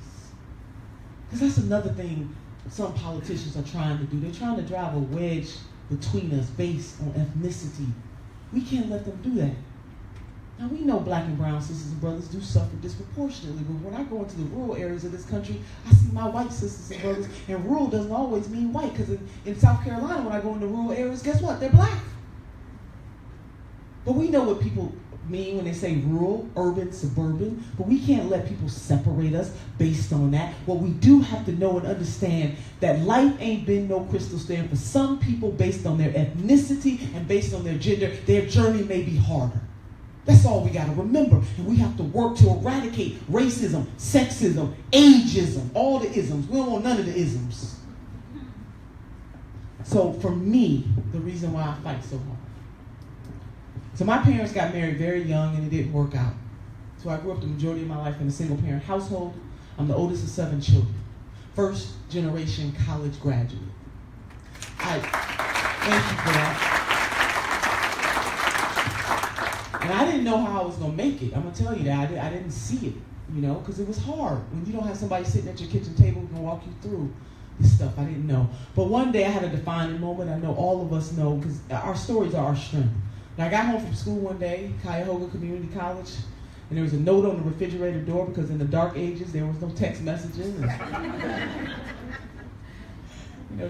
Because that's another thing some politicians are trying to do. They're trying to drive a wedge between us based on ethnicity. We can't let them do that. Now, we know black and brown sisters and brothers do suffer disproportionately, but when I go into the rural areas of this country, I see my white sisters and brothers, and rural doesn't always mean white, because in South Carolina, when I go into rural areas, guess what? They're black. But we know what people mean when they say rural, urban, suburban, but we can't let people separate us based on that. What we do have to know and understand that life ain't been no crystal stair. For some people, based on their ethnicity and based on their gender, their journey may be harder. That's all we got to remember. And we have to work to eradicate racism, sexism, ageism, all the isms. We don't want none of the isms. So for me, the reason why I fight so hard. So my parents got married very young and it didn't work out. So I grew up the majority of my life in a single parent household. I'm the oldest of 7 children. First generation college graduate. Thank you for that. And I didn't know how I was going to make it. I'm going to tell you that. I didn't see it, because it was hard. When you don't have somebody sitting at your kitchen table who can walk you through this stuff, I didn't know. But one day I had a defining moment. I know all of us know, because our stories are our strength. And I got home from school one day, Cuyahoga Community College, and there was a note on the refrigerator door, because in the dark ages, there was no text messaging.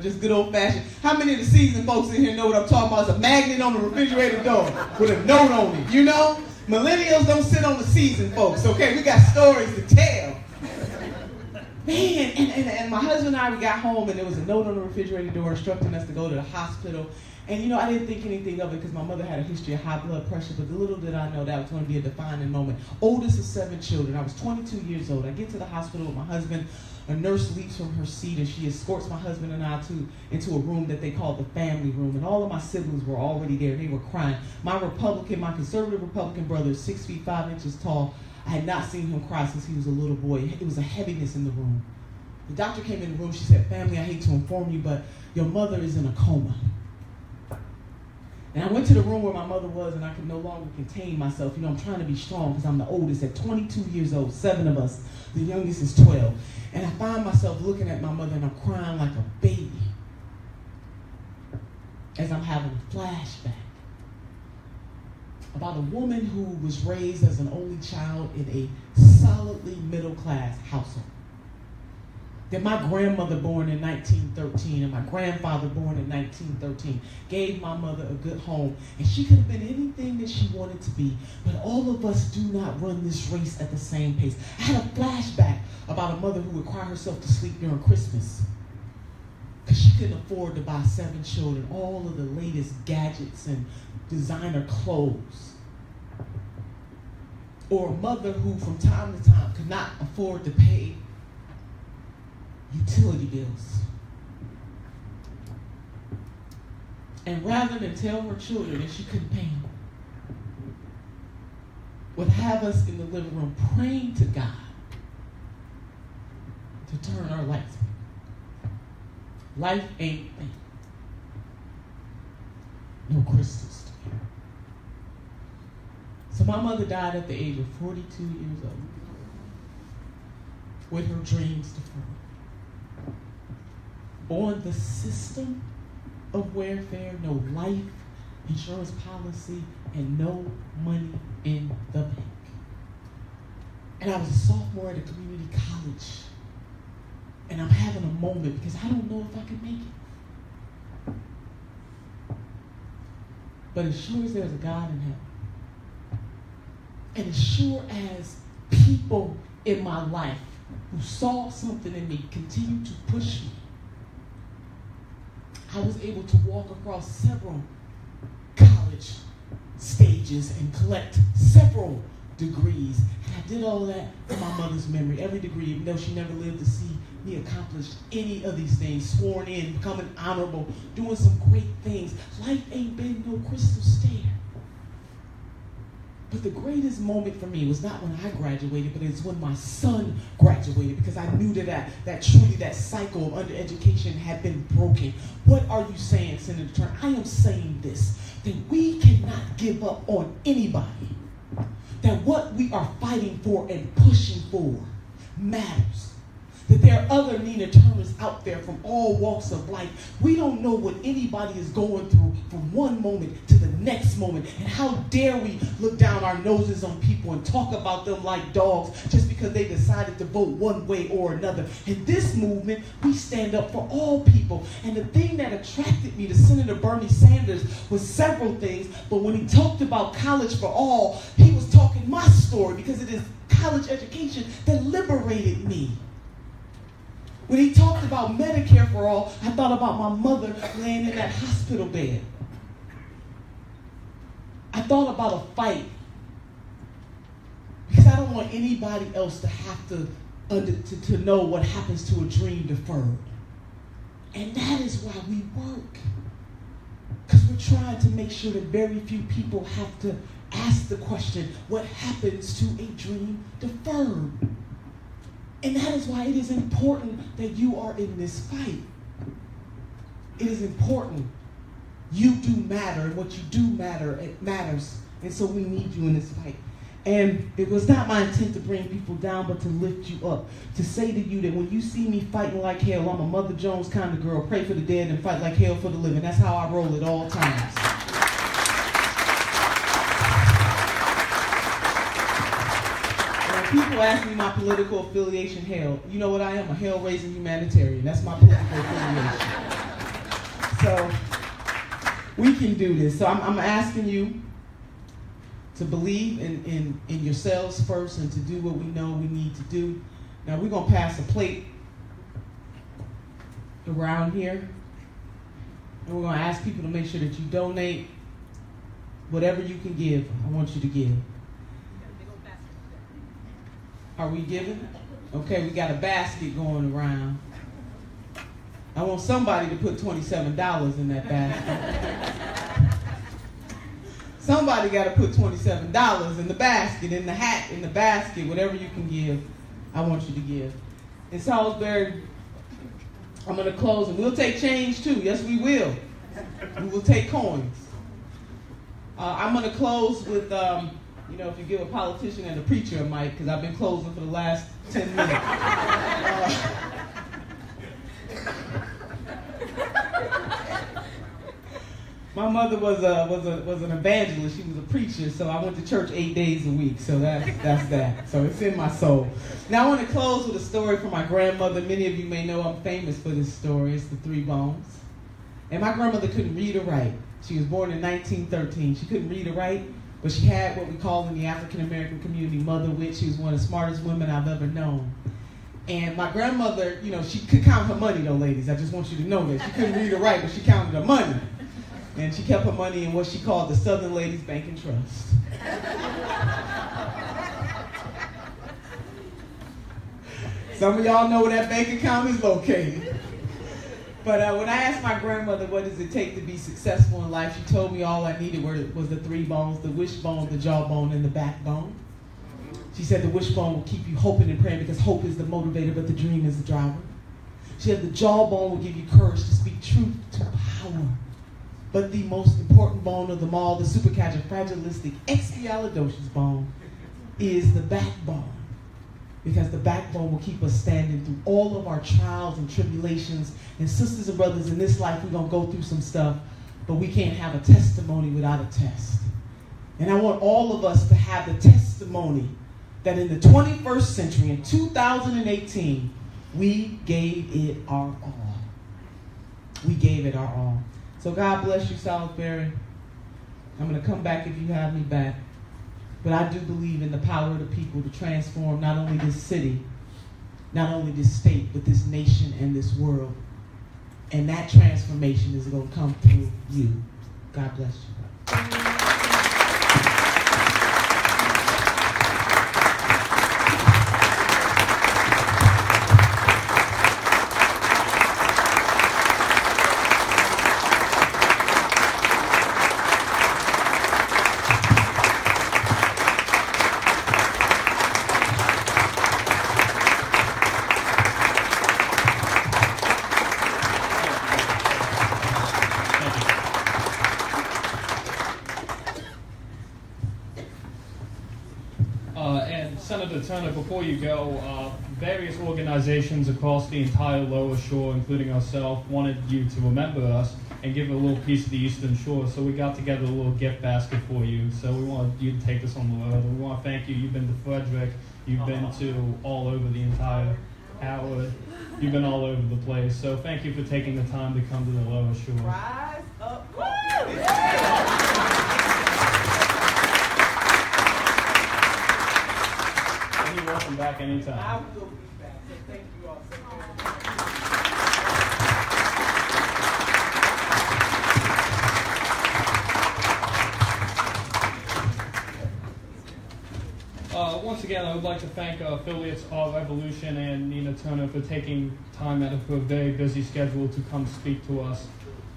Just good old fashioned. How many of the seasoned folks in here know what I'm talking about? It's a magnet on the refrigerator door with a note on it, Millennials don't sit on the seasoned folks, okay? We got stories to tell. Man, and my husband and I, we got home, and there was a note on the refrigerator door instructing us to go to the hospital. And, I didn't think anything of it because my mother had a history of high blood pressure, but little did I know that was going to be a defining moment. Oldest of 7 children. I was 22 years old. I get to the hospital with my husband. A nurse leaps from her seat and she escorts my husband and I into a room that they called the family room. And all of my siblings were already there. They were crying. My conservative Republican brother, 6 feet 5 inches tall, I had not seen him cry since he was a little boy. It was a heaviness in the room. The doctor came in the room. She said, "Family, I hate to inform you, but your mother is in a coma." And I went to the room where my mother was, and I could no longer contain myself. I'm trying to be strong because I'm the oldest at 22 years old, 7 of us. The youngest is 12. And I find myself looking at my mother, and I'm crying like a baby as I'm having a flashback about a woman who was raised as an only child in a solidly middle-class household. That my grandmother, born in 1913, and my grandfather, born in 1913, gave my mother a good home. And she could have been anything that she wanted to be, but all of us do not run this race at the same pace. I had a flashback about a mother who would cry herself to sleep during Christmas because she couldn't afford to buy 7 children all of the latest gadgets and designer clothes. Or a mother who, from time to time, could not afford to pay utility bills. And rather than tell her children that she couldn't pay them, would have us in the living room praying to God to turn our lights on. Life ain't no crystals to me. So my mother died at the age of 42 years old with her dreams deferred. On the system of welfare, no life insurance policy, and no money in the bank. And I was a sophomore at a community college, and I'm having a moment because I don't know if I can make it. But as sure as there's a God in heaven, and as sure as people in my life who saw something in me continue to push me, I was able to walk across several college stages and collect several degrees. And I did all that in my mother's memory. Every degree, even though she never lived to see me accomplish any of these things, sworn in, becoming honorable, doing some great things. Life ain't been no crystal stair. But the greatest moment for me was not when I graduated, but it's when my son graduated, because I knew that truly that cycle of undereducation had been broken. What are you saying, Senator Turner? I am saying this, that we cannot give up on anybody. That what we are fighting for and pushing for matters. That there are other Nina Turners out there from all walks of life. We don't know what anybody is going through from one moment to the next moment. And how dare we look down our noses on people and talk about them like dogs just because they decided to vote one way or another. In this movement, we stand up for all people. And the thing that attracted me to Senator Bernie Sanders was several things. But when he talked about college for all, he was talking my story, because it is college education that liberated me. When he talked about Medicare for all, I thought about my mother laying in that hospital bed. I thought about a fight, because I don't want anybody else to have to know what happens to a dream deferred. And that is why we work. Because we're trying to make sure that very few people have to ask the question, what happens to a dream deferred? And that is why it is important that you are in this fight. It is important. You do matter, and what you do matter, it matters. And so we need you in this fight. And it was not my intent to bring people down, but to lift you up. To say to you that when you see me fighting like hell, I'm a Mother Jones kind of girl. Pray for the dead and fight like hell for the living. That's how I roll at all times. People ask me my political affiliation, hell, you know what I am? A hell-raising humanitarian. That's my political affiliation. So we can do this. So I'm asking you to believe in yourselves first, and to do what we know we need to do. Now we're going to pass a plate around here, and we're going to ask people to make sure that you donate whatever you can give. I want you to give. Are we giving? Okay, we got a basket going around. I want somebody to put $27 in that basket. Somebody got to put $27 in the basket, in the hat, in the basket, whatever you can give, I want you to give. In Salisbury, I'm going to close, and we'll take change too. Yes, we will. We will take coins. I'm going to close with... if you give a politician and a preacher a mic, because I've been closing for the last 10 minutes. My mother was an evangelist. She was a preacher, so I went to church 8 days a week. So that's that. So it's in my soul. Now I want to close with a story from my grandmother. Many of you may know I'm famous for this story. It's the 3 bones. And my grandmother couldn't read or write. She was born in 1913. She couldn't read or write. But she had what we call in the African-American community mother wit. She was one of the smartest women I've ever known. And my grandmother, she could count her money though, ladies. I just want you to know that. She couldn't read or write, but she counted her money. And she kept her money in what she called the Southern Ladies Bank and Trust. Some of y'all know where that bank account is located. But when I asked my grandmother, what does it take to be successful in life, she told me all I needed was the 3 bones, the wishbone, the jawbone, and the backbone. She said the wishbone will keep you hoping and praying, because hope is the motivator, but the dream is the driver. She said the jawbone will give you courage to speak truth to power. But the most important bone of them all, the supercalifragilisticexpialidocious bone, is the backbone. Because the backbone will keep us standing through all of our trials and tribulations. And sisters and brothers, in this life, we're going to go through some stuff, but we can't have a testimony without a test. And I want all of us to have the testimony that in the 21st century, in 2018, we gave it our all. We gave it our all. So God bless you, Salisbury. I'm going to come back if you have me back. But I do believe in the power of the people to transform not only this city, not only this state, but this nation and this world. And that transformation is going to come through you. God bless you. Turner, before you go, various organizations across the entire Lower Shore, including ourselves, wanted you to remember us and give a little piece of the Eastern Shore. So we got together a little gift basket for you. So we want you to take this on the road. We want to thank you. You've been to Frederick. You've been to all over the entire Howard. You've been all over the place. So thank you for taking the time to come to the Lower Shore. Rise up. You're welcome back anytime. I will be back. So thank you all so much. Once again, I would like to thank affiliates of Evolution and Nina Turner for taking time out of her very busy schedule to come speak to us.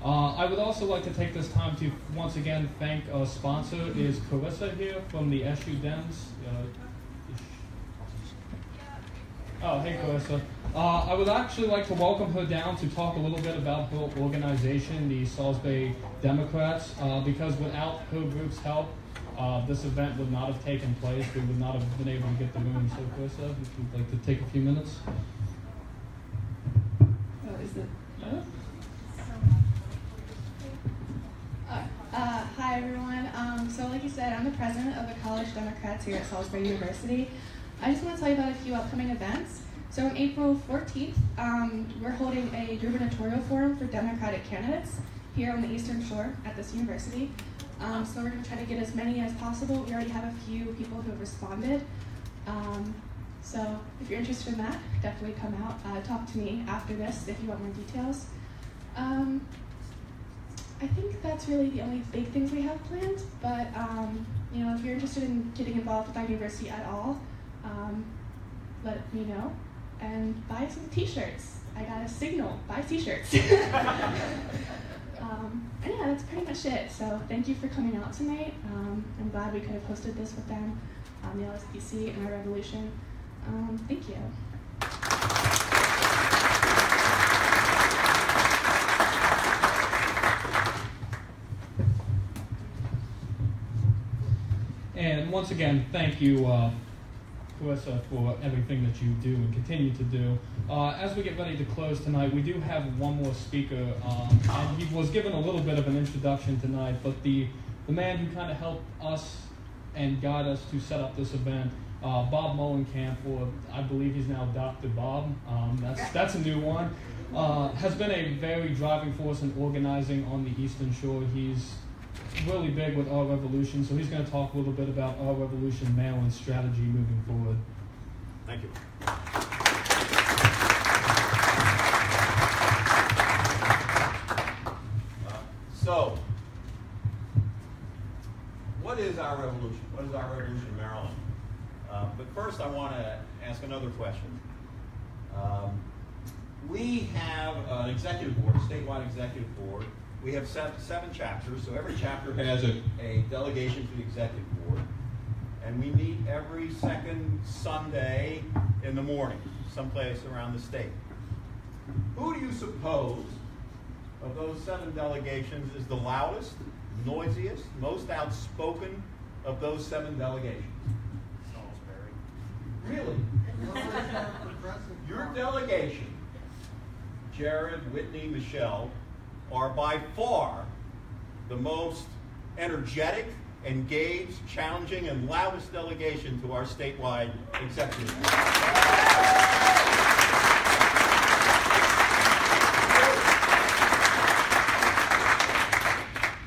I would also like to take this time to once again thank our sponsor, is Carissa here from the SU Dems. Hey Carissa. I would actually like to welcome her down to talk a little bit about her organization, the Salisbury Democrats, because without her group's help, this event would not have taken place. We would not have been able to get the room. So Carissa, if you'd like to take a few minutes. Hi everyone. So like you said, I'm the president of the College Democrats here at Salisbury University. I just want to tell you about a few upcoming events. So on April 14th, we're holding a gubernatorial forum for Democratic candidates here on the Eastern Shore at this university. So we're going to try to get as many as possible. We already have a few people who have responded. So if you're interested in that, definitely come out. Talk to me after this if you want more details. I think that's really the only big things we have planned, but you know, if you're interested in getting involved with our university at all, let me know and buy some t-shirts. I got a signal, buy t-shirts. And yeah, that's pretty much it. So thank you for coming out tonight. I'm glad we could have hosted this with them, the LSPC and our Revolution. Thank you. And once again, thank you, Carissa, for everything that you do and continue to do. As we get ready to close tonight, we do have one more speaker, and he was given a little bit of an introduction tonight, but the man who kind of helped us and guide us to set up this event, Bob Mullenkamp, or I believe he's now Dr. Bob, that's a new one, has been a very driving force in organizing on the Eastern Shore. He's really big with Our Revolution, so he's going to talk a little bit about Our Revolution mail-in strategy moving forward. Thank you. So, what is Our Revolution? What is Our Revolution Maryland? But first I want to ask another question. We have an executive board, a statewide executive board. We have seven chapters, so every chapter has a delegation to the executive board. And we meet every second Sunday in the morning, someplace around the state. Who do you suppose of those 7 delegations is the loudest, noisiest, most outspoken of those 7 delegations? Salisbury. Really? Your delegation, Jared, Whitney, Michelle, are by far the most energetic, engaged, challenging, and loudest delegation to our statewide executive.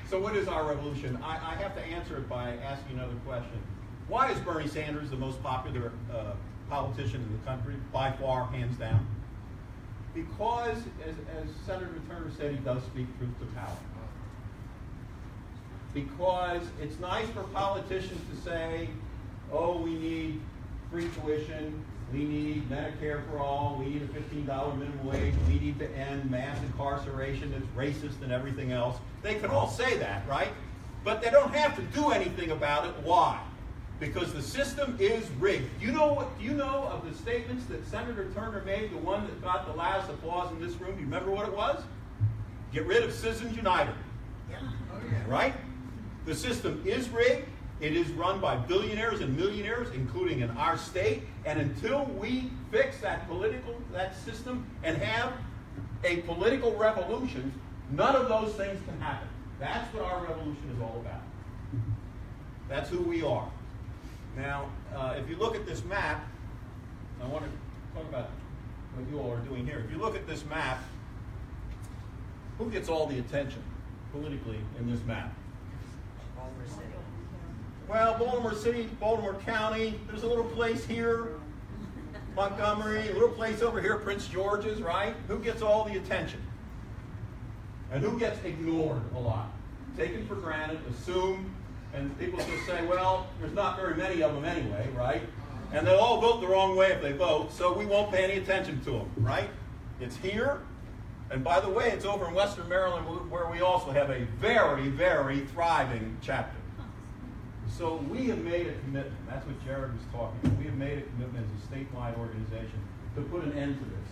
So what is Our Revolution? I have to answer it by asking another question. Why is Bernie Sanders the most popular politician in the country? By far, hands down. Because, as Senator Turner said, he does speak truth to power. Because it's nice for politicians to say, oh, we need free tuition, we need Medicare for all, we need a $15 minimum wage, we need to end mass incarceration that's racist and everything else. They can all say that, right? But they don't have to do anything about it. Why? Because the system is rigged. Do you know of the statements that Senator Turner made, the one that got the loudest applause in this room? Do you remember what it was? Get rid of Citizens United. Yeah. Oh, yeah. Right? The system is rigged. It is run by billionaires and millionaires, including in our state. And until we fix that system and have a political revolution, none of those things can happen. That's what our revolution is all about. That's who we are. Now, if you look at this map, I want to talk about what you all are doing here. If you look at this map, who gets all the attention politically in this map? Baltimore City. Well, Baltimore City, Baltimore County, there's a little place here, Montgomery, a little place over here, Prince George's, right? Who gets all the attention? And who gets ignored a lot? Taken for granted, assumed, and people just say, well, there's not very many of them anyway, right? And they'll all vote the wrong way if they vote, so we won't pay any attention to them, right? It's here, and by the way, it's over in Western Maryland where we also have a very, very thriving chapter. So we have made a commitment. That's what Jared was talking about. We have made a commitment as a statewide organization to put an end to this.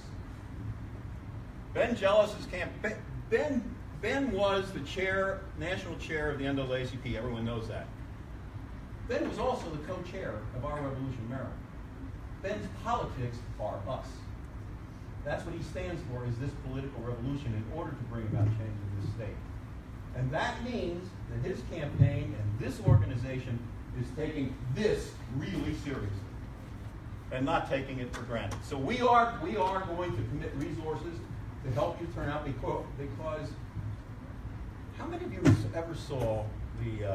Ben Jealous's campaign. Ben was the chair, national chair of the NAACP. Everyone knows that. Ben was also the co-chair of Our Revolution Maryland. Ben's politics are us. That's what he stands for, is this political revolution in order to bring about change in this state. And that means that his campaign and this organization is taking this really seriously and not taking it for granted. So we are going to commit resources to help you turn out, because how many of you ever saw the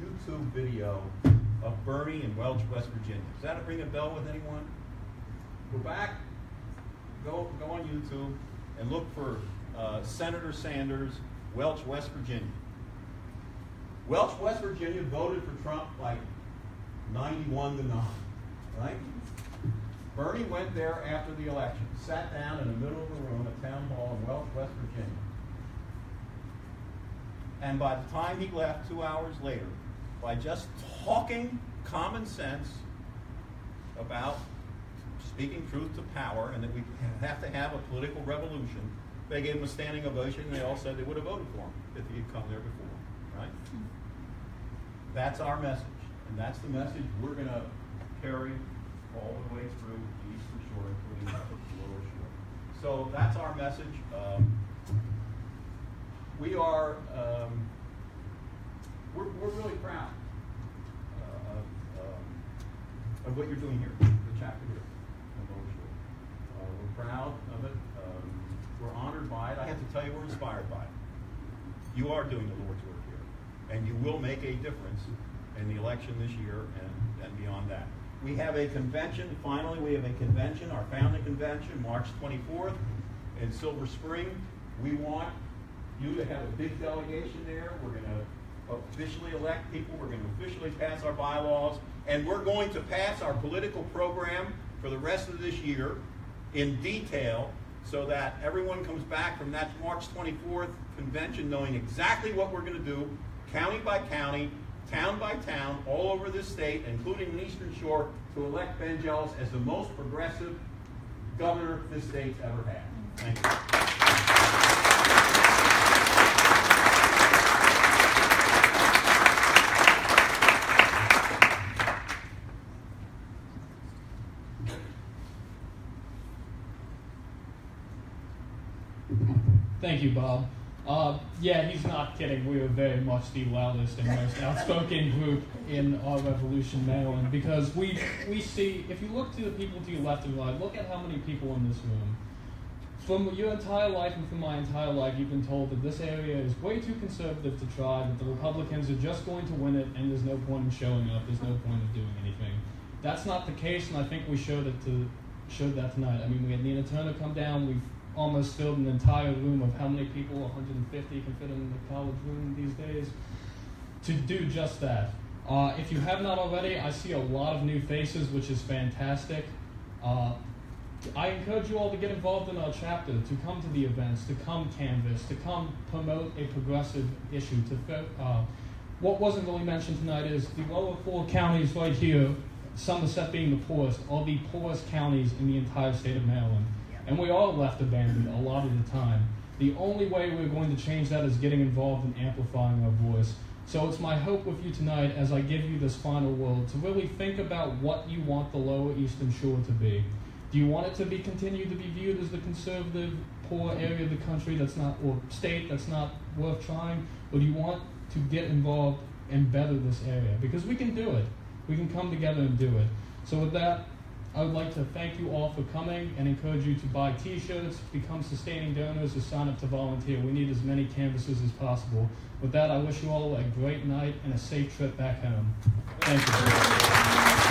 YouTube video of Bernie in Welch, West Virginia? Does that ring a bell with anyone? Go back, go on YouTube and look for Senator Sanders, Welch, West Virginia. Welch, West Virginia voted for Trump like 91-9, right? Bernie went there after the election, sat down in the middle of the room at Town Hall in Welch, West Virginia. And by the time he left 2 hours later, by just talking common sense about speaking truth to power and that we have to have a political revolution, they gave him a standing ovation, and they all said they would have voted for him if he had come there before, right? That's our message, and that's the message we're going to carry all the way through the Eastern Shore, including the Lower Shore. So that's our message. We are, we're really proud of what you're doing here, the chapter here in Lower Shore. We're proud of it. We're honored by it. I have to tell you, we're inspired by it. You are doing the Lord's work here, and you will make a difference in the election this year and beyond that. We have a convention, finally we have a convention, our founding convention, March 24th in Silver Spring. We want you to have a big delegation there. We're going to officially elect people. We're going to officially pass our bylaws. And we're going to pass our political program for the rest of this year in detail so that everyone comes back from that March 24th convention knowing exactly what we're going to do, county by county, town by town, all over this state, including the Eastern Shore, to elect Ben Jealous as the most progressive governor this state's ever had. Thank you. Thank you, Bob. Yeah, he's not kidding. We are very much the loudest and most outspoken group in Our Revolution Maryland, because we see, if you look to the people to your left and right, look at how many people in this room. From your entire life and from my entire life, you've been told that this area is way too conservative to try, that the Republicans are just going to win it, and there's no point in showing up, there's no point in doing anything. That's not the case, and I think we showed that tonight. I mean, we had Nina Turner come down, we've almost filled an entire room of how many people, 150 can fit in the college room these days, to do just that. If you have not already, I see a lot of new faces, which is fantastic. I encourage you all to get involved in our chapter, to come to the events, to come canvass, to come promote a progressive issue. What wasn't really mentioned tonight is the lower 4 counties right here, Somerset being the poorest, are the poorest counties in the entire state of Maryland. And we are left abandoned a lot of the time. The only way we're going to change that is getting involved in amplifying our voice. So it's my hope with you tonight, as I give you this final word, to really think about what you want the Lower Eastern Shore to be. Do you want it to be continue to be viewed as the conservative, poor area of the country that's not, or state that's not worth trying? Or do you want to get involved and better this area? Because we can do it. We can come together and do it. So with that, I would like to thank you all for coming and encourage you to buy t-shirts, become sustaining donors, or sign up to volunteer. We need as many canvases as possible. With that, I wish you all a great night and a safe trip back home. Thank you.